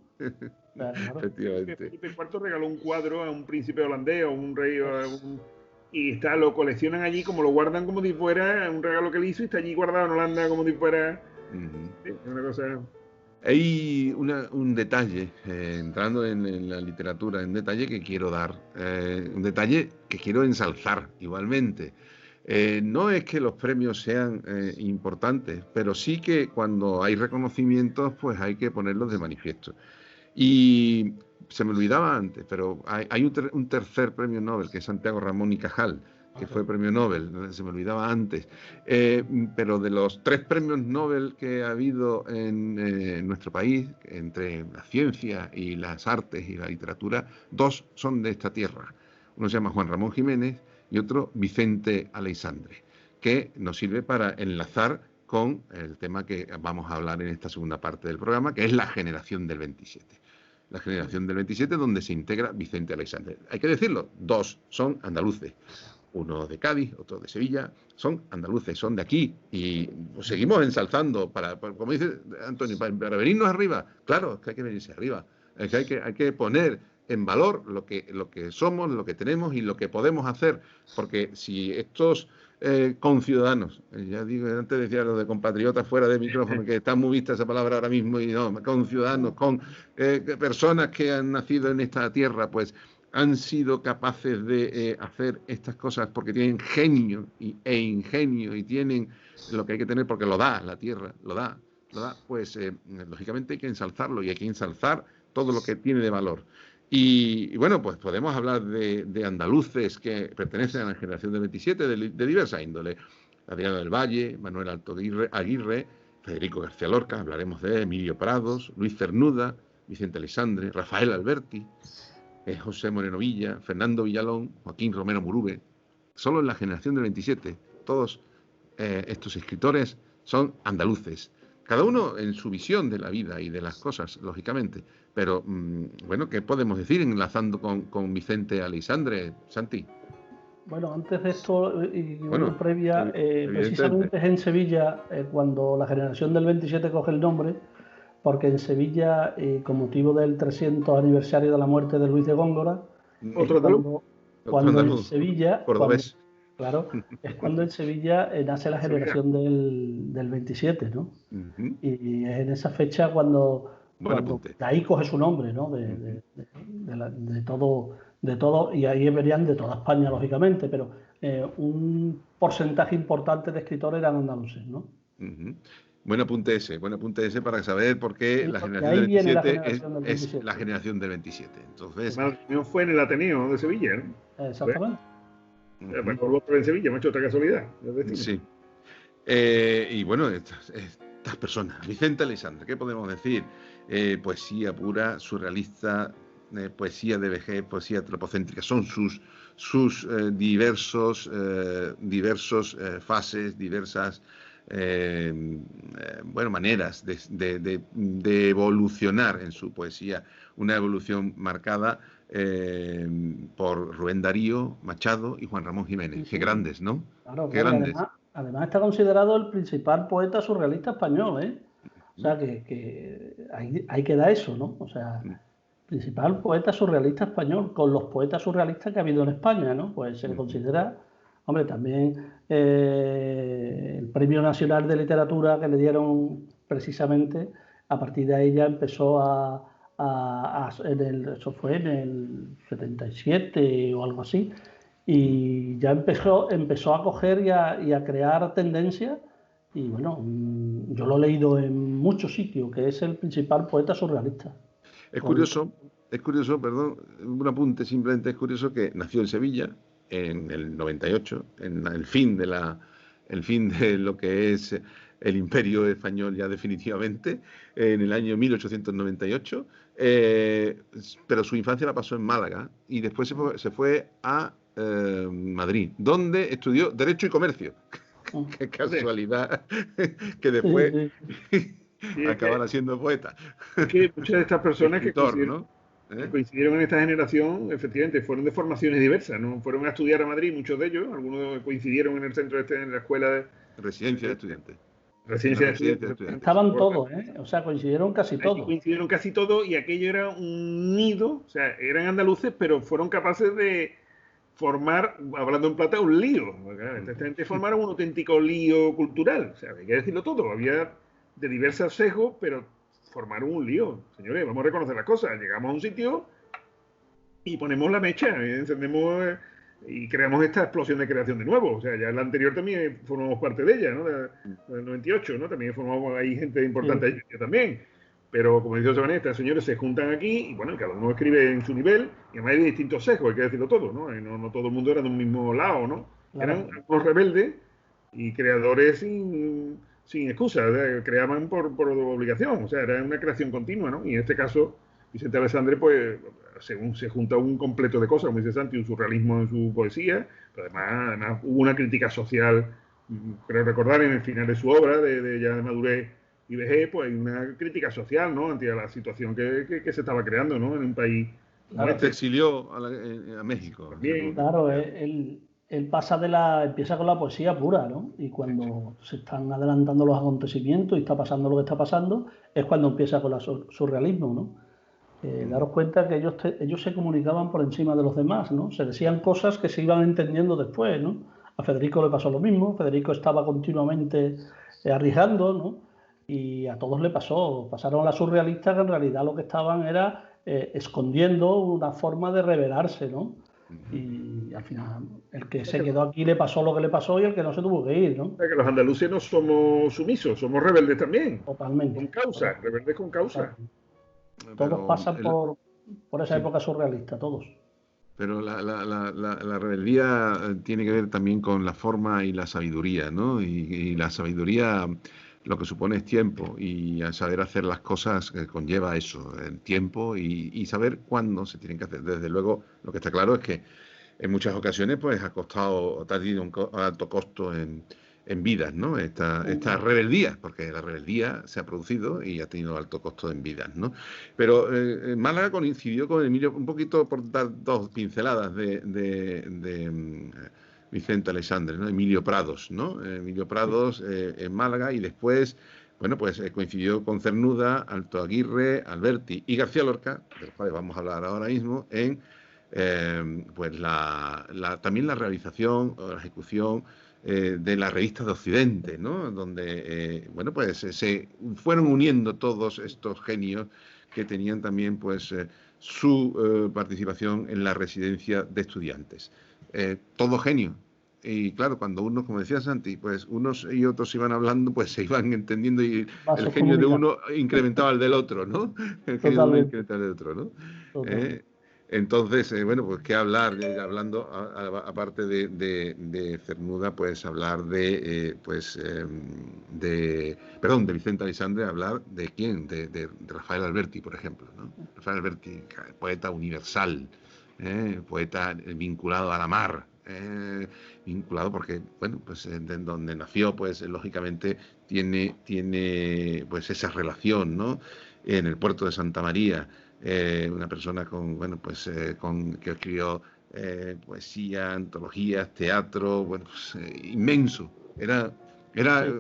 sea, claro. Felipe, Efectivamente. Felipe IV regaló un cuadro a un príncipe holandés o un rey y lo coleccionan allí, como lo guardan como si fuera un regalo que le hizo, y está allí guardado en Holanda como si fuera una cosa. Hay un detalle, entrando en la literatura, en detalle que quiero dar, un detalle que quiero ensalzar igualmente. No es que los premios sean importantes, pero sí que cuando hay reconocimientos, pues hay que ponerlos de manifiesto. Y se me olvidaba antes, pero hay un tercer premio Nobel, que es Santiago Ramón y Cajal, que fue premio Nobel, se me olvidaba antes. Pero de los 3 premios Nobel que ha habido en nuestro país, entre la ciencia y las artes y la literatura, 2 son de esta tierra. Uno se llama Juan Ramón Jiménez y otro Vicente Aleixandre, que nos sirve para enlazar con el tema que vamos a hablar en esta segunda parte del programa, que es la generación del 27. La generación del 27, donde se integra Vicente Aleixandre. Hay que decirlo, 2 son andaluces. Uno de Cádiz, otro de Sevilla, son andaluces, son de aquí. Y seguimos ensalzando, como dice Antonio, para venirnos arriba. Claro, es que hay que venirse arriba. Es que hay que poner en valor lo que somos, lo que tenemos y lo que podemos hacer. Porque si estos conciudadanos, ya digo, antes decía lo de compatriotas fuera de micrófono, que está muy vista esa palabra ahora mismo, y no, conciudadanos, con personas que han nacido en esta tierra, pues han sido capaces de hacer estas cosas porque tienen genio e ingenio y tienen lo que hay que tener porque lo da la tierra, lo da, pues lógicamente hay que ensalzarlo y hay que ensalzar todo lo que tiene de valor. Y bueno, pues podemos hablar de andaluces que pertenecen a la generación del 27 de diversa índole. Adriano del Valle, Manuel Alto Aguirre, Federico García Lorca, hablaremos de Emilio Prados, Luis Cernuda, Vicente Aleixandre, Rafael Alberti, José Moreno Villa, Fernando Villalón, Joaquín Romero Murube. Solo en la generación del 27, todos estos escritores son andaluces. Cada uno en su visión de la vida y de las cosas, lógicamente. Pero, bueno, ¿qué podemos decir enlazando con Vicente Aleixandre, Santi? Bueno, antes de esto, y una previa, precisamente es en Sevilla cuando la generación del 27 coge el nombre, porque en Sevilla, con motivo del 300 aniversario de la muerte de Luis de Góngora, cuando en Sevilla, es cuando en Sevilla nace la generación del 27, ¿no? Y es en esa fecha cuando de ahí coge su nombre, ¿no? De todo, y ahí venían de toda España, lógicamente, pero un porcentaje importante de escritores eran andaluces, ¿no? Buen apunte ese para saber por qué la generación del 27 es la generación del 27. Entonces, la reunión fue en el Ateneo de Sevilla, ¿no? Exactamente. En Sevilla, me ha hecho otra casualidad. Sí. Y bueno, estas personas, Vicente Aleixandre, ¿qué podemos decir? Poesía pura, surrealista, poesía de vejez, poesía tropocéntrica, son sus diversos fases, diversas maneras de evolucionar en su poesía, una evolución marcada por Rubén Darío, Machado y Juan Ramón Jiménez. Sí. Qué grandes, ¿no? Claro, qué grandes. Además está considerado el principal poeta surrealista español, ¿eh? O sea, que ahí queda eso, ¿no? O sea, principal poeta surrealista español, con los poetas surrealistas que ha habido en España, ¿no? Pues se le considera, hombre, también el Premio Nacional de Literatura que le dieron precisamente, a partir de ahí ya empezó eso fue en el 77 o algo así, y ya empezó a coger y a crear tendencias. Y bueno, yo lo he leído en muchos sitios, que es el principal poeta surrealista. Es curioso, perdón, un apunte simplemente, es curioso que nació en Sevilla en el 98, en el fin de lo que es el Imperio Español ya definitivamente, en el año 1898, pero su infancia la pasó en Málaga y después se fue a Madrid, donde estudió Derecho y Comercio. Qué casualidad que después acabara siendo poeta. Es que muchas de estas personas que coincidieron en esta generación, efectivamente, fueron de formaciones diversas, ¿no? Fueron a estudiar a Madrid, muchos de ellos, algunos coincidieron en el centro en la escuela de residencia de estudiantes. Estaban todos, o sea, coincidieron casi todos. Coincidieron casi todos y aquello era un nido, o sea, eran andaluces, pero fueron capaces de formar, hablando en plata, un lío. Esta gente formaron un auténtico lío cultural. O sea, hay que decirlo todo. Había de diversos sesgos, pero formaron un lío. Señores, vamos a reconocer las cosas. Llegamos a un sitio y ponemos la mecha, encendemos y creamos esta explosión de creación de nuevo. O sea, ya la anterior también formamos parte de ella, ¿no? Del 98, ¿no? También formamos ahí gente importante ahí también. Pero, como dice José Manuel, estos señores se juntan aquí y, bueno, cada uno escribe en su nivel y además hay distintos sesgos, hay que decirlo todo, ¿no? No todo el mundo era de un mismo lado, ¿no? Claro. Eran los rebeldes y creadores sin excusa, o sea, creaban por obligación, o sea, era una creación continua, ¿no? Y en este caso, Vicente Alessandre, pues, según se junta un completo de cosas, como dice Santi, un surrealismo en su poesía, pero además hubo una crítica social, creo recordar en el final de su obra, de ya de madurez y vejez, pues hay una crítica social, ¿no? Ante la situación que se estaba creando, ¿no? En un país. Claro, se exilió a México. Bien. Claro, él empieza con la poesía pura, ¿no? Y cuando se están adelantando los acontecimientos y está pasando lo que está pasando, es cuando empieza con el surrealismo, ¿no? Daros cuenta que ellos se comunicaban por encima de los demás, ¿no? Se decían cosas que se iban entendiendo después, ¿no? A Federico le pasó lo mismo, Federico estaba continuamente arriesgando, ¿no? Y a todos le pasaron a las surrealistas que en realidad lo que estaban era escondiendo una forma de rebelarse, ¿no? Y al final, el que se quedó aquí le pasó lo que le pasó y el que no se tuvo que ir, ¿no? Que los andaluces no somos sumisos, somos rebeldes también. Totalmente. Con causa, rebeldes con causa. Todos pasan por esa época surrealista, todos. Pero la rebeldía tiene que ver también con la forma y la sabiduría, ¿no? Y la sabiduría lo que supone es tiempo, y saber hacer las cosas conlleva eso, el tiempo y saber cuándo se tienen que hacer. Desde luego, lo que está claro es que en muchas ocasiones pues ha tenido un alto costo en vidas, ¿no? Esta rebeldía, porque la rebeldía se ha producido y ha tenido alto costo en vidas, ¿no? Pero Málaga coincidió con Emilio, un poquito por dar dos pinceladas de Vicente Aleixandre, ¿no? Emilio Prados, ¿no? Emilio Prados en Málaga, y después, bueno, pues coincidió con Cernuda, Alto Aguirre, Alberti y García Lorca, de los cuales vamos a hablar ahora mismo, en pues también la realización o la ejecución de la revista de Occidente, ¿no? Donde, bueno, pues se fueron uniendo todos estos genios que tenían también, pues, su participación en la residencia de estudiantes. Todo genio. Y claro, cuando uno, como decía Santi, pues unos y otros iban hablando, pues se iban entendiendo y el genio de uno incrementaba el del otro, ¿no? El genio de uno incrementaba el del otro, ¿no? Entonces, bueno, pues qué hablar, hablando, aparte de Cernuda, pues hablar de Vicente Aleixandre, hablar de quién, de Rafael Alberti, por ejemplo, ¿no? Rafael Alberti, poeta universal, poeta vinculado a la mar, vinculado porque, bueno, pues de donde nació, pues lógicamente tiene pues esa relación, ¿no? En el puerto de Santa María. Una persona con, bueno, pues que escribió poesía, antologías, teatro, bueno, pues, inmenso. Era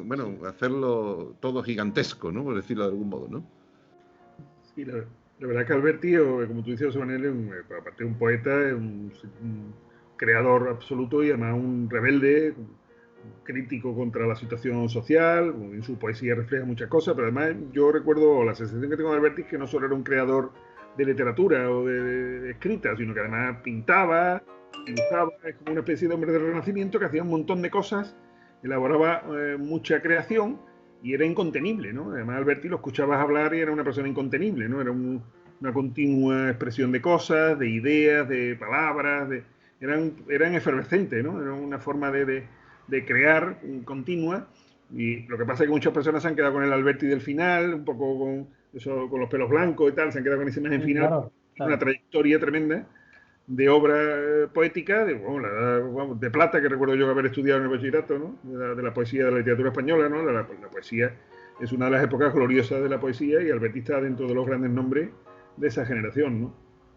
bueno, hacerlo todo gigantesco, ¿no? Por decirlo de algún modo, ¿no? Sí, la verdad que Alberti, como tú dices, José Manuel, aparte de un poeta, es un creador absoluto y además un rebelde, crítico contra la situación social. En su poesía refleja muchas cosas, pero además yo recuerdo la sensación que tengo de Alberti, que no solo era un creador de literatura o de escrita, sino que además pintaba, dibujaba, es como una especie de hombre del Renacimiento que hacía un montón de cosas, elaboraba mucha creación y era incontenible, ¿no? Además Alberti lo escuchabas hablar y era una persona incontenible, ¿no? Era una continua expresión de cosas, de ideas, de palabras, eran efervescentes, ¿no? Era una forma de crear continua, y lo que pasa es que muchas personas se han quedado con el Alberti del final, un poco con los pelos blancos y tal, se han quedado con esa imagen final, claro. Una trayectoria tremenda de obra poética, de plata, que recuerdo yo haber estudiado en el bachillerato, ¿no? De la poesía de la literatura española, ¿no? La poesía es una de las épocas gloriosas de la poesía, y Alberti está dentro de los grandes nombres de esa generación, ¿no?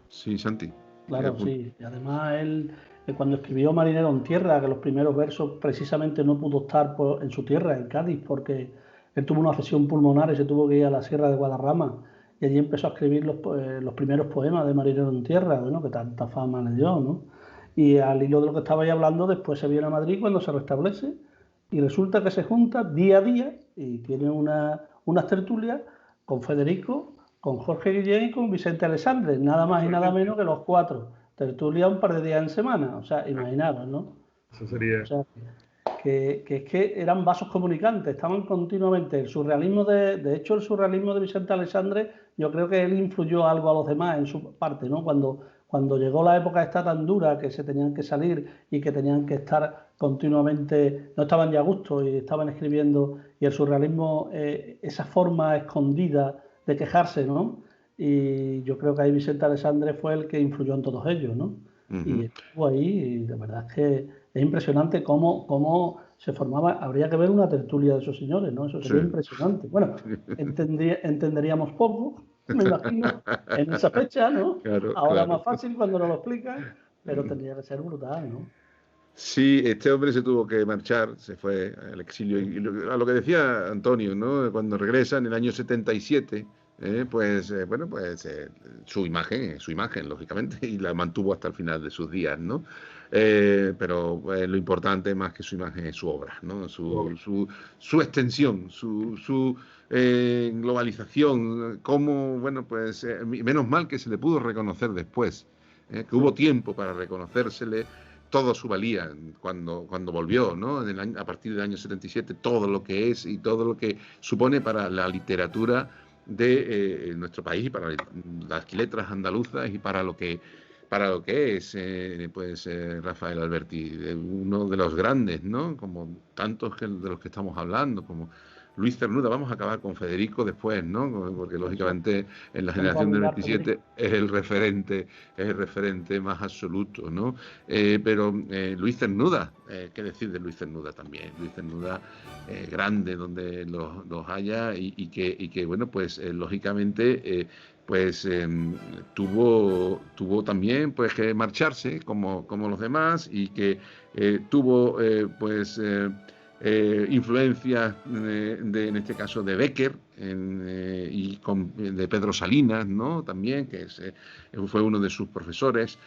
Sí, Santi. Claro, sí. Y además él, cuando escribió Marinero en Tierra, que los primeros versos precisamente no pudo estar en su tierra, en Cádiz, porque él tuvo una afección pulmonar y se tuvo que ir a la Sierra de Guadarrama, y allí empezó a escribir los primeros poemas de Marinero en Tierra, ¿no? Que tanta fama le dio, ¿no? Y al hilo de lo que estabais hablando, después se viene a Madrid cuando se restablece y resulta que se junta día a día y tiene unas tertulias con Federico, con Jorge Guillén y con Vicente Alessandre, nada más y nada menos que los 4. Tertulia un par de días en semana, o sea, imaginaros, ¿no? Eso sería... O sea, que es que eran vasos comunicantes, estaban continuamente. El surrealismo de hecho, el surrealismo de Vicente Alessandre, yo creo que él influyó algo a los demás en su parte, ¿no? Cuando llegó la época esta tan dura, que se tenían que salir y que tenían que estar continuamente, no estaban ya a gusto y estaban escribiendo, y el surrealismo, esa forma escondida de quejarse, ¿no? Y yo creo que ahí Vicente Alessandre fue el que influyó en todos ellos, ¿no? Y estuvo ahí, y la verdad es que es impresionante cómo se formaba. Habría que ver una tertulia de esos señores, ¿no? Eso sería impresionante. Bueno, entenderíamos poco, me imagino, en esa fecha, ¿no? Claro, Ahora claro. más fácil cuando nos lo explican, pero tendría que ser brutal, ¿no? Sí, este hombre se tuvo que marchar, se fue al exilio. Y a lo que decía Antonio, ¿no? Cuando regresa en el año 77, bueno, pues su imagen, lógicamente, y la mantuvo hasta el final de sus días, ¿no? Pero lo importante más que su imagen es su obra, ¿no? Su extensión, su globalización, cómo, bueno, pues menos mal que se le pudo reconocer después, que hubo tiempo para reconocérsele toda su valía cuando volvió, ¿no? A partir del año 77, todo lo que es y todo lo que supone para la literatura de nuestro país y para las letras andaluzas y para lo que es Rafael Alberti, uno de los grandes, ¿no? Como tantos de los que estamos hablando, como Luis Cernuda. Vamos a acabar con Federico después, ¿no? Porque lógicamente en la generación del 27 es el referente más absoluto, ¿no? Pero Luis Cernuda, ¿qué decir de Luis Cernuda también? Luis Cernuda, grande donde los haya y que bueno, pues lógicamente tuvo también pues que marcharse como los demás y que tuvo influencias en este caso de Bécquer de Pedro Salinas, ¿no? También, que fue uno de sus profesores.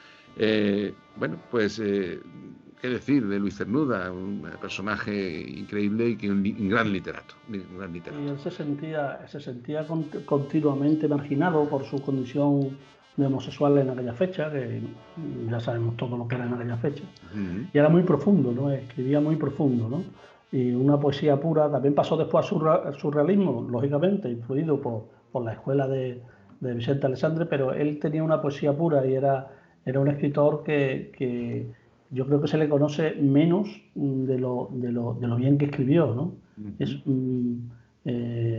Bueno, pues qué decir de Luis Cernuda, un personaje increíble y que un gran literato. Y él se sentía continuamente marginado por su condición de homosexual en aquella fecha, que ya sabemos todo lo que era en aquella fecha. Y era muy profundo, ¿no? Escribía muy profundo, ¿no? Y una poesía pura. También pasó después al surrealismo, lógicamente, influido por la escuela de Vicente Alessandre, pero él tenía una poesía pura y era un escritor que yo creo que se le conoce menos de lo bien que escribió, ¿no?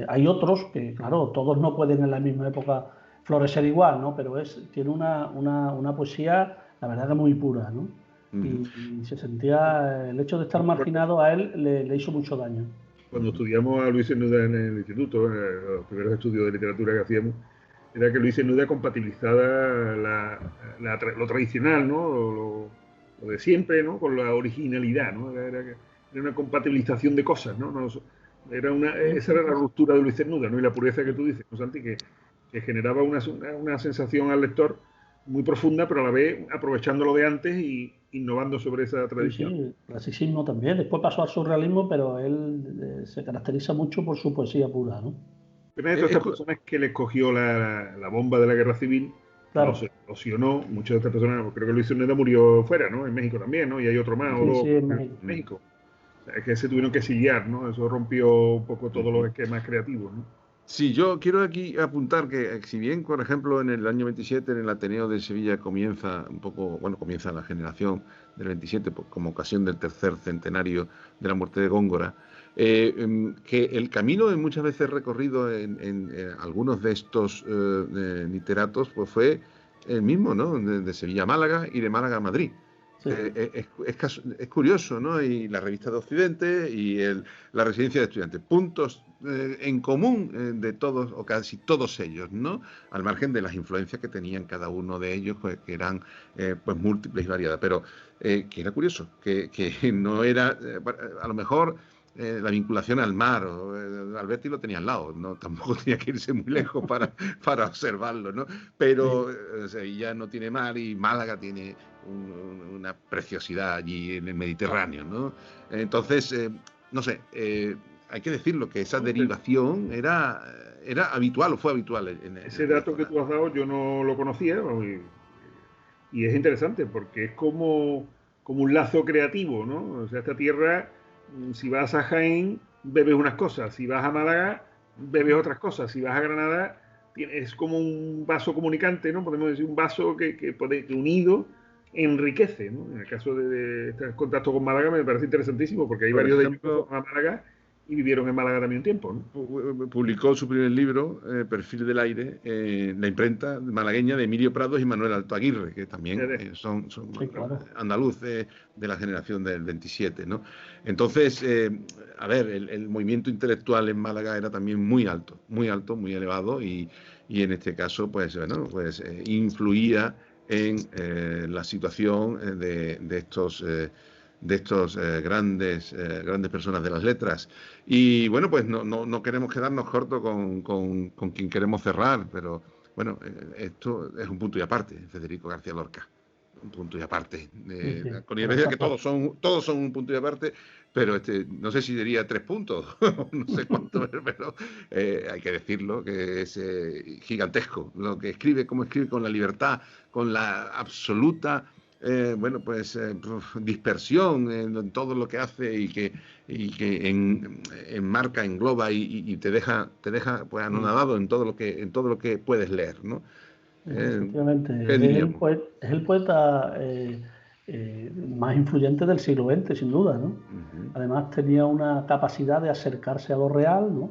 Hay otros que, claro, todos no pueden en la misma época florecer igual, ¿no? Pero tiene una poesía, la verdad, que muy pura, ¿no? Y se sentía, el hecho de estar marginado a él le hizo mucho daño. Cuando estudiamos a Luis Cernuda en el instituto, en los primeros estudios de literatura que hacíamos, era que Luis Cernuda compatibilizaba lo tradicional, ¿no? Lo de siempre, ¿no? Con la originalidad, ¿no? Era una compatibilización de cosas, ¿no? Esa era la ruptura de Luis Cernuda, ¿no? Y la pureza que tú dices, ¿no, Santi? Que generaba una sensación al lector muy profunda, pero a la vez aprovechando lo de antes y innovando sobre esa tradición. Sí, el clasicismo también. Después pasó al surrealismo, pero él se caracteriza mucho por su poesía pura, ¿no? Pero de todas estas personas que les cogió la bomba de la guerra civil, claro, locionó, muchas de estas personas, creo que Luis Cernuda murió fuera, ¿no? En México también, ¿no? Y hay otro más, en México. O sea, es que se tuvieron que exiliar, ¿no? Eso rompió un poco todos los esquemas creativos, ¿no? Sí, yo quiero aquí apuntar que si bien, por ejemplo, en el año 27 en el Ateneo de Sevilla comienza la generación del 27 como ocasión del tercer centenario de la muerte de Góngora, que el camino muchas veces recorrido en algunos de estos literatos pues fue el mismo, ¿no? De Sevilla a Málaga y de Málaga a Madrid. Sí. Es curioso, ¿no? Y la revista de Occidente y la residencia de estudiantes. Puntos en común de todos o casi todos ellos, ¿no? Al margen de las influencias que tenían cada uno de ellos, pues, que eran pues múltiples y variadas. Pero que era curioso, que no era, a lo mejor la vinculación al mar. Alberti lo tenía al lado, ¿no? Tampoco tenía que irse muy lejos para observarlo, ¿no? Pero Sevilla no tiene mar y Málaga tiene una preciosidad allí en el Mediterráneo, ¿no? Entonces, no sé, hay que decirlo, que esa derivación era habitual o fue habitual. Ese dato que tú has dado yo no lo conocía, y es interesante porque es como un lazo creativo, ¿no? O sea, esta tierra, si vas a Jaén, bebes unas cosas, si vas a Málaga, bebes otras cosas, si vas a Granada, es como un vaso comunicante, ¿no? Podemos decir un vaso que unido enriquece, ¿no? En el caso de este contacto con Málaga me parece interesantísimo porque hay varios de ellos que fueron a Málaga y vivieron en Málaga también un tiempo, ¿no? Publicó su primer libro, Perfil del Aire, la imprenta malagueña de Emilio Prados y Manuel Alto Aguirre, que también son sí, claro, andaluces de la generación del 27, ¿no? Entonces, a ver, el movimiento intelectual en Málaga era también muy alto, muy elevado, y en este caso, pues, bueno, pues influía en la situación de estos grandes personas de las letras. Y bueno, pues no queremos quedarnos cortos con quien queremos cerrar, pero bueno, esto es un punto y aparte, Federico García Lorca. Un punto y aparte. Con independencia que todos son un punto y aparte, pero no sé si diría 3 puntos, no sé cuánto, pero hay que decirlo, que es gigantesco. Lo que escribe, cómo escribe, con la libertad, con la absoluta dispersión en todo lo que hace y que enmarca, engloba y te deja pues anonadado en todo lo que puedes leer, ¿no? Efectivamente, es el poeta más influyente del siglo XX, sin duda, ¿no? Además tenía una capacidad de acercarse a lo real, ¿no?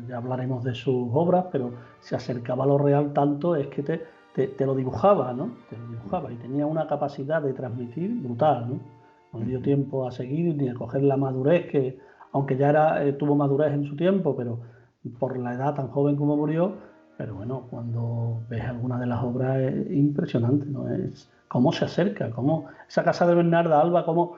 Ya hablaremos de sus obras, pero se acercaba a lo real tanto es que te lo dibujaba, ¿no? Te lo dibujaba y tenía una capacidad de transmitir brutal, ¿no? No le dio tiempo a seguir ni a coger la madurez que, aunque ya tuvo madurez en su tiempo, pero por la edad tan joven como murió. Pero bueno, cuando ves alguna de las obras es impresionante, ¿no? Es cómo se acerca, cómo esa casa de Bernarda Alba, cómo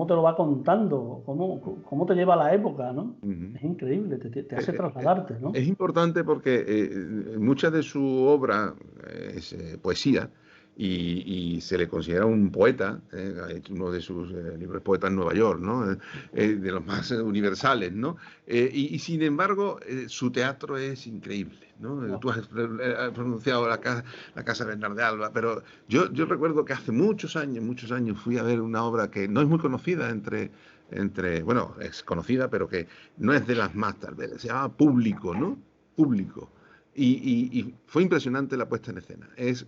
te lo va contando, cómo te lleva a la época, ¿no? Es increíble, te hace trasladarte, ¿no? Es importante porque mucha de su obra es poesía y se le considera un poeta, uno de sus libros Poeta en Nueva York, ¿no? De los más universales, ¿no? Y sin embargo, su teatro es increíble, ¿no? No. Tú has pronunciado la casa de Bernarda Alba, pero yo recuerdo que hace muchos años fui a ver una obra que no es muy conocida bueno, es conocida, pero que no es de las más, tal vez, se llama Público, ¿no? Público. Y fue impresionante la puesta en escena. Es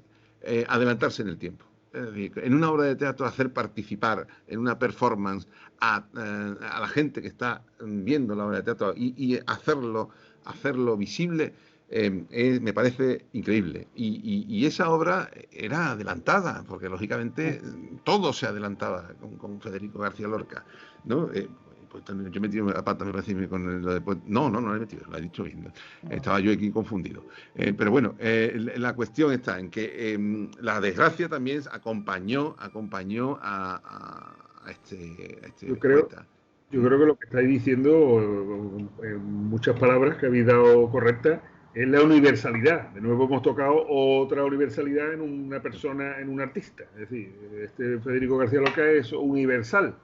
adelantarse en el tiempo. Es decir, en una obra de teatro hacer participar en una performance a la gente que está viendo la obra de teatro y hacerlo visible, me parece increíble. Y esa obra era adelantada, porque lógicamente todo se adelantaba con Federico García Lorca, ¿no? Pues yo he metido la pata, me parece, con lo de... No lo he metido, lo he dicho bien. Estaba yo aquí confundido. Pero bueno, la cuestión está en que la desgracia también acompañó a este poeta. Yo creo que lo que estáis diciendo, en muchas palabras que habéis dado correctas, es la universalidad. De nuevo hemos tocado otra universalidad en una persona, en un artista. Es decir, Federico García Lorca es universal.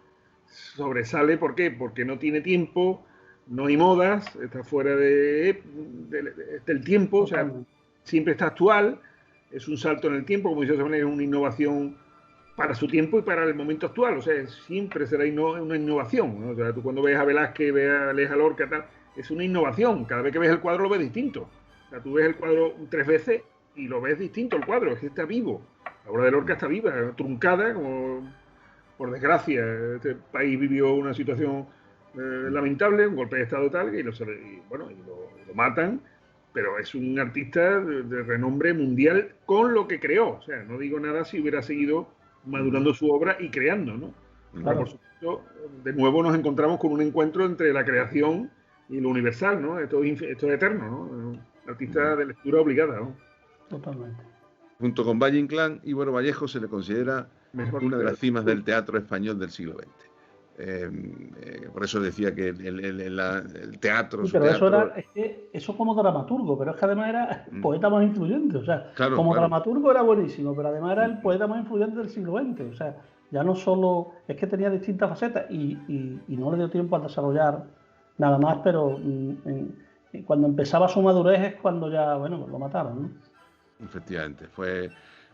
Sobresale, ¿por qué? Porque no tiene tiempo, no hay modas, está fuera del tiempo, o sea, siempre está actual, es un salto en el tiempo, como dice, es una innovación para su tiempo y para el momento actual, o sea, siempre será una innovación, ¿no? O sea, tú cuando ves a Velázquez, lees a Lorca, tal, es una innovación, cada vez que ves el cuadro lo ves distinto, o sea, tú ves el cuadro 3 veces y lo ves distinto el cuadro, es que está vivo, la obra de Lorca está viva, truncada, como... Por desgracia, este país vivió una situación lamentable, un golpe de Estado tal, y lo matan, pero es un artista de renombre mundial con lo que creó. O sea, no digo nada si hubiera seguido madurando su obra y creando, ¿no? Claro. Pero por supuesto, de nuevo nos encontramos con un encuentro entre la creación y lo universal, ¿no? Esto es eterno, ¿no? Un artista de lectura obligada, ¿no? Totalmente. Junto con Valle Inclán, Íbaro Vallejo se le considera una de las cimas del teatro español del siglo XX. Por eso decía que el teatro... Sí, pero teatro, es que eso como dramaturgo, pero es que además era el poeta más influyente, o sea, claro, como claro. dramaturgo era buenísimo, pero además era el poeta más influyente del siglo XX, o sea, ya no solo, es que tenía distintas facetas y no le dio tiempo a desarrollar nada más, pero cuando empezaba su madurez es cuando ya, bueno, pues lo mataron, ¿no? Efectivamente, fue,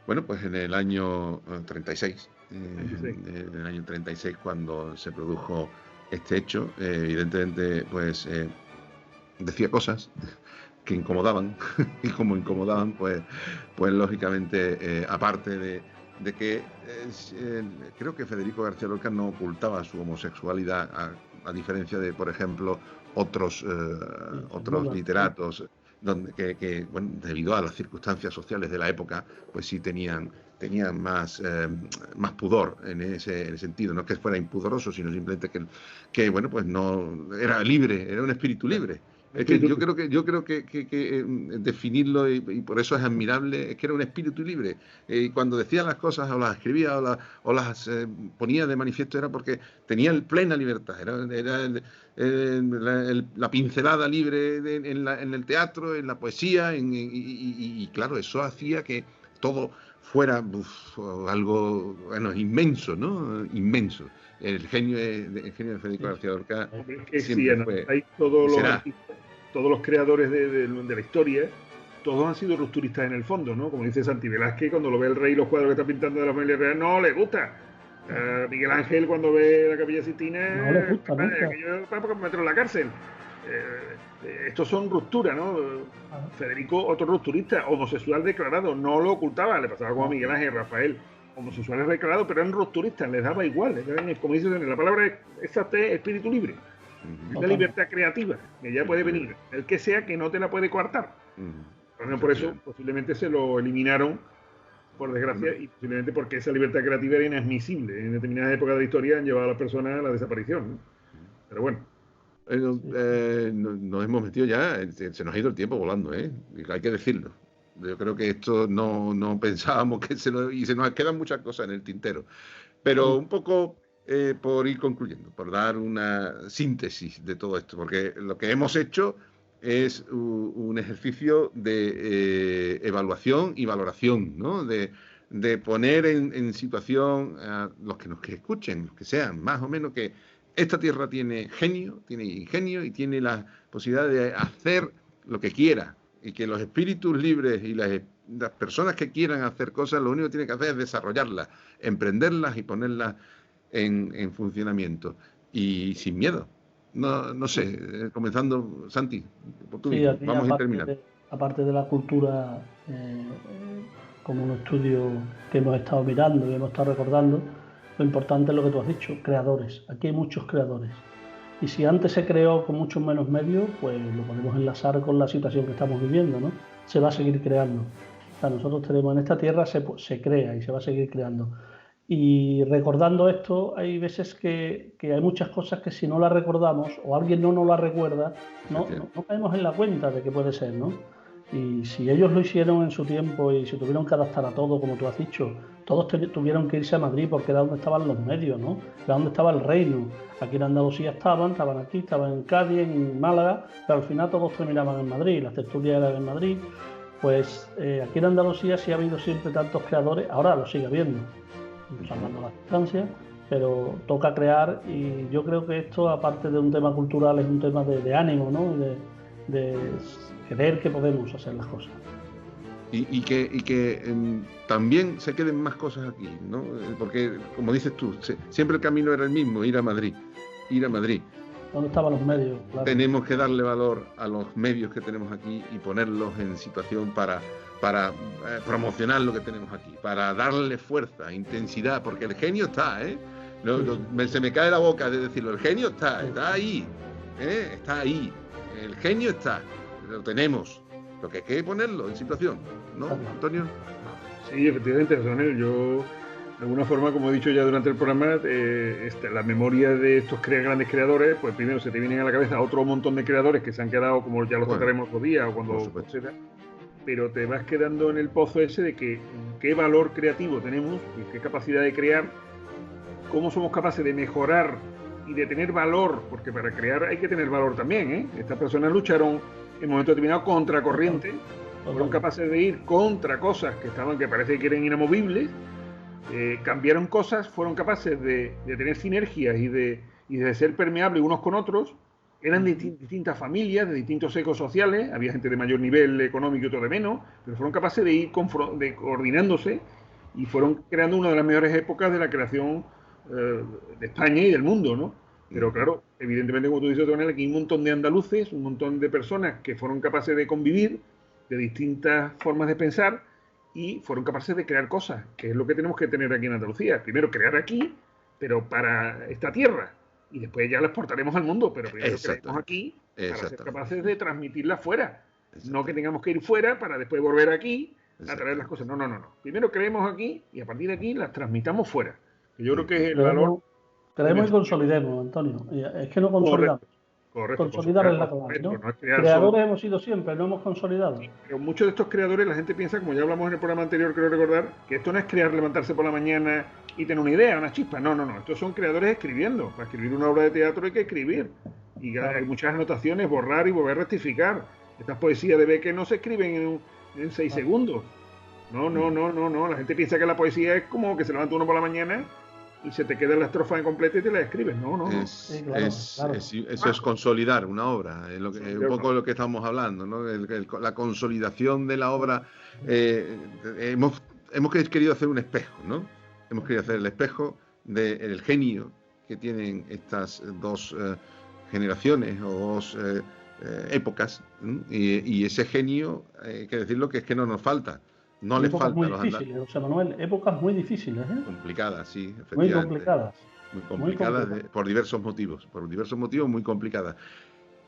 bueno, pues en el año 36, 26. en el año 36 cuando se produjo este hecho, evidentemente, pues decía cosas que incomodaban, y como incomodaban, pues lógicamente, aparte de que creo que Federico García Lorca no ocultaba su homosexualidad, a diferencia de, por ejemplo, otros literatos, donde bueno, debido a las circunstancias sociales de la época, pues sí tenían más pudor en ese sentido. No es que fuera impudoroso, sino simplemente que bueno, pues no era libre, era un espíritu libre. Es que yo creo que definirlo, y por eso es admirable, es que era un espíritu libre. Y cuando decía las cosas, o las escribía, o las ponía de manifiesto, era porque tenía plena libertad. Era la pincelada libre en el teatro, en la poesía, y claro, eso hacía que todo fuera algo, bueno, inmenso, ¿no? Inmenso. El genio de Federico García Lorca siempre fue y será. Todos los creadores de la historia, todos han sido rupturistas en el fondo, ¿no? Como dice Santi Velázquez, cuando lo ve el rey, los cuadros que está pintando de la familia real, no le gusta. Miguel Ángel, cuando ve la Capilla Sistina, no le gusta nunca. Para meterlo en la cárcel. Estos son rupturas, ¿no? Federico, otro rupturista, homosexual declarado, no lo ocultaba, le pasaba como a Miguel Ángel, Rafael, homosexuales declarados, pero eran rupturistas, les daba igual, como dice la palabra exacta es espíritu libre. La libertad creativa, que ya puede venir, el que sea que no te la puede coartar. Por eso posiblemente se lo eliminaron, por desgracia, y posiblemente porque esa libertad creativa era inadmisible. En determinadas épocas de la historia han llevado a las personas a la desaparición, ¿no? Pero bueno. Nos hemos metido ya, se nos ha ido el tiempo volando, hay que decirlo. Yo creo que esto no pensábamos y se nos quedan muchas cosas en el tintero. Pero un poco por ir concluyendo, por dar una síntesis de todo esto, porque lo que hemos hecho es un ejercicio de evaluación y valoración, ¿no? De poner en situación a los que nos escuchen, los que sean, más o menos, que esta tierra tiene genio, tiene ingenio y tiene la posibilidad de hacer lo que quiera, y que los espíritus libres y las personas que quieran hacer cosas, lo único que tienen que hacer es desarrollarlas, emprenderlas y ponerlas en funcionamiento, y sin miedo. No sé, comenzando, Santi, por tú mismo. Vamos a ir terminando. Aparte de la cultura, como un estudio que hemos estado mirando y hemos estado recordando, lo importante es lo que tú has dicho, creadores. Aquí hay muchos creadores. Y si antes se creó con muchos menos medios, pues lo podemos enlazar con la situación que estamos viviendo, ¿no? Se va a seguir creando. O sea, nosotros tenemos en esta tierra, se crea y se va a seguir creando. Y recordando esto, hay veces que hay muchas cosas que si no las recordamos o alguien no nos las recuerda, no caemos en la cuenta de que puede ser, ¿no? Y si ellos lo hicieron en su tiempo y se tuvieron que adaptar a todo, como tú has dicho, todos tuvieron que irse a Madrid porque era donde estaban los medios, ¿no? Era donde estaba el reino. Aquí en Andalucía estaban aquí, estaban en Cádiz, en Málaga, pero al final todos terminaban en Madrid, las tertulias eran en Madrid. Pues aquí en Andalucía sí ha habido siempre tantos creadores, ahora lo sigue habiendo, salvando las distancias, pero toca crear, y yo creo que esto, aparte de un tema cultural, es un tema de ánimo, ¿no? De creer que podemos hacer las cosas. Y que también se queden más cosas aquí, ¿no? Porque, como dices tú, siempre el camino era el mismo, ir a Madrid. ¿Dónde estaban los medios? Claro. Tenemos que darle valor a los medios que tenemos aquí y ponerlos en situación para promocionar lo que tenemos aquí, para darle fuerza, intensidad, porque el genio está, se me cae la boca de decirlo, el genio está ahí, está ahí, el genio está, lo tenemos, lo que hay que ponerlo en situación, ¿no, Antonio? Sí, efectivamente, Rafael, yo de alguna forma, como he dicho ya durante el programa, la memoria de estos grandes creadores, pues primero se te vienen a la cabeza otro montón de creadores que se han quedado, como ya los trataremos otro día o cuando suceda, pero te vas quedando en el pozo ese de que qué valor creativo tenemos, qué capacidad de crear, cómo somos capaces de mejorar y de tener valor, porque para crear hay que tener valor también, ¿eh? Estas personas lucharon en un momento determinado contra corriente, fueron capaces de ir contra cosas que parece que eran inamovibles, cambiaron cosas, fueron capaces de tener sinergias y de ser permeables unos con otros, eran de distintas familias, de distintos ecos sociales, había gente de mayor nivel económico y otro de menos, pero fueron capaces de ir coordinándose y fueron creando una de las mejores épocas de la creación de España y del mundo, ¿no? Pero claro, evidentemente, como tú dices, Tonel, aquí hay un montón de andaluces, un montón de personas que fueron capaces de convivir de distintas formas de pensar y fueron capaces de crear cosas, que es lo que tenemos que tener aquí en Andalucía. Primero crear aquí, pero para esta tierra, y después ya la exportaremos al mundo, pero primero creamos aquí para ser capaces de transmitirla fuera. No que tengamos que ir fuera para después volver aquí a traer las cosas. No, no, no, no. Primero creemos aquí y a partir de aquí las transmitamos fuera. Yo creo que es el valor. Creemos y consolidemos, Antonio. Es que no consolidamos. Correcto. Consolidar es la clave, ¿no? Creadores hemos sido siempre, no hemos consolidado. Sí, pero muchos de estos creadores, la gente piensa, como ya hablamos en el programa anterior, creo recordar, que esto no es crear, levantarse por la mañana y tener una idea, una chispa. No, no, no. Estos son creadores escribiendo. Para escribir una obra de teatro hay que escribir. Y hay muchas anotaciones, borrar y volver a rectificar. Estas poesías de Becker no se escriben en 6 segundos. No. La gente piensa que la poesía es como que se levanta uno por la mañana y se te queda la estrofa incompleta y te la escribes. No. Eso es consolidar una obra, es un poco lo que estamos hablando, ¿no? La consolidación de la obra. Hemos querido hacer un espejo, ¿no? Hemos querido hacer el espejo del genio que tienen estas dos generaciones o dos épocas, y ese genio, hay que decirlo, que es que no nos falta. No les falta muy difíciles, José Manuel, épocas muy difíciles, ¿eh? Complicadas, sí, efectivamente. Muy complicadas. Por diversos motivos muy complicadas.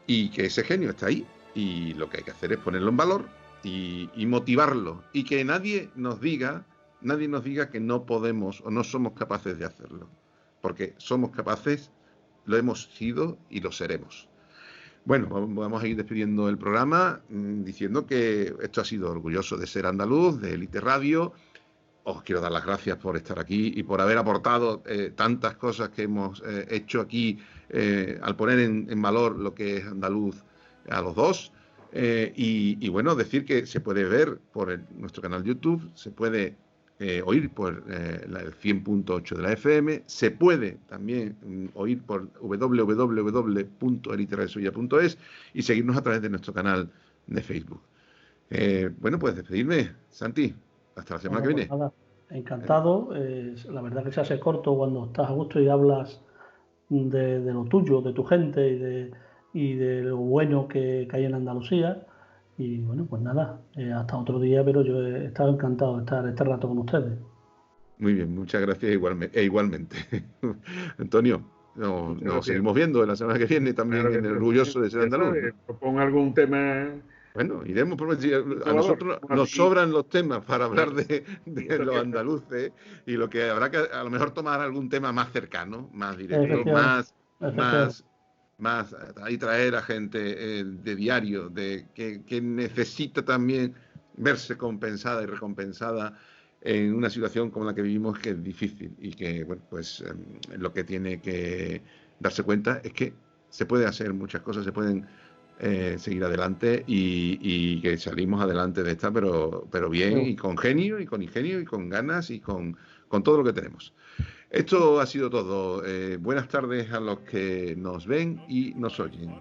Y que ese genio está ahí, y lo que hay que hacer es ponerlo en valor y motivarlo, y que nadie nos diga que no podemos o no somos capaces de hacerlo, porque somos capaces, lo hemos sido y lo seremos. Bueno, vamos a ir despidiendo el programa diciendo que esto ha sido orgulloso de ser andaluz, de Élite Radio. Os quiero dar las gracias por estar aquí y por haber aportado tantas cosas que hemos hecho aquí al poner en valor lo que es andaluz a los dos. Y bueno, decir que se puede ver por nuestro canal YouTube, se puede oír por el 100.8 de la FM, se puede también oír por www.eliteradiosoya.es y seguirnos a través de nuestro canal de Facebook. Bueno, pues despedirme, Santi, hasta la semana que viene. Nada, encantado, la verdad que se hace corto cuando estás a gusto y hablas de lo tuyo, de tu gente y de lo bueno que hay en Andalucía. Y bueno, pues nada, hasta otro día, pero yo he estado encantado de estar este rato con ustedes. Muy bien, muchas gracias igualmente. Antonio, nos seguimos viendo la semana que viene también en el orgulloso de ser andaluz. Proponga algún tema. Bueno, iremos por a nosotros nos sobran los temas para hablar de los andaluces, y lo que habrá que a lo mejor tomar algún tema más cercano, más directo, más ahí traer a gente de diario, que necesita también verse compensada y recompensada en una situación como la que vivimos, que es difícil, y que bueno, pues lo que tiene que darse cuenta es que se puede hacer muchas cosas, se pueden seguir adelante, y que salimos adelante de esta, pero bien, y con genio, y con ingenio, y con ganas, y con todo lo que tenemos. Esto ha sido todo. Buenas tardes a los que nos ven y nos oyen.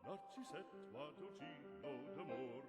Narcisetto a Torcino d'amor.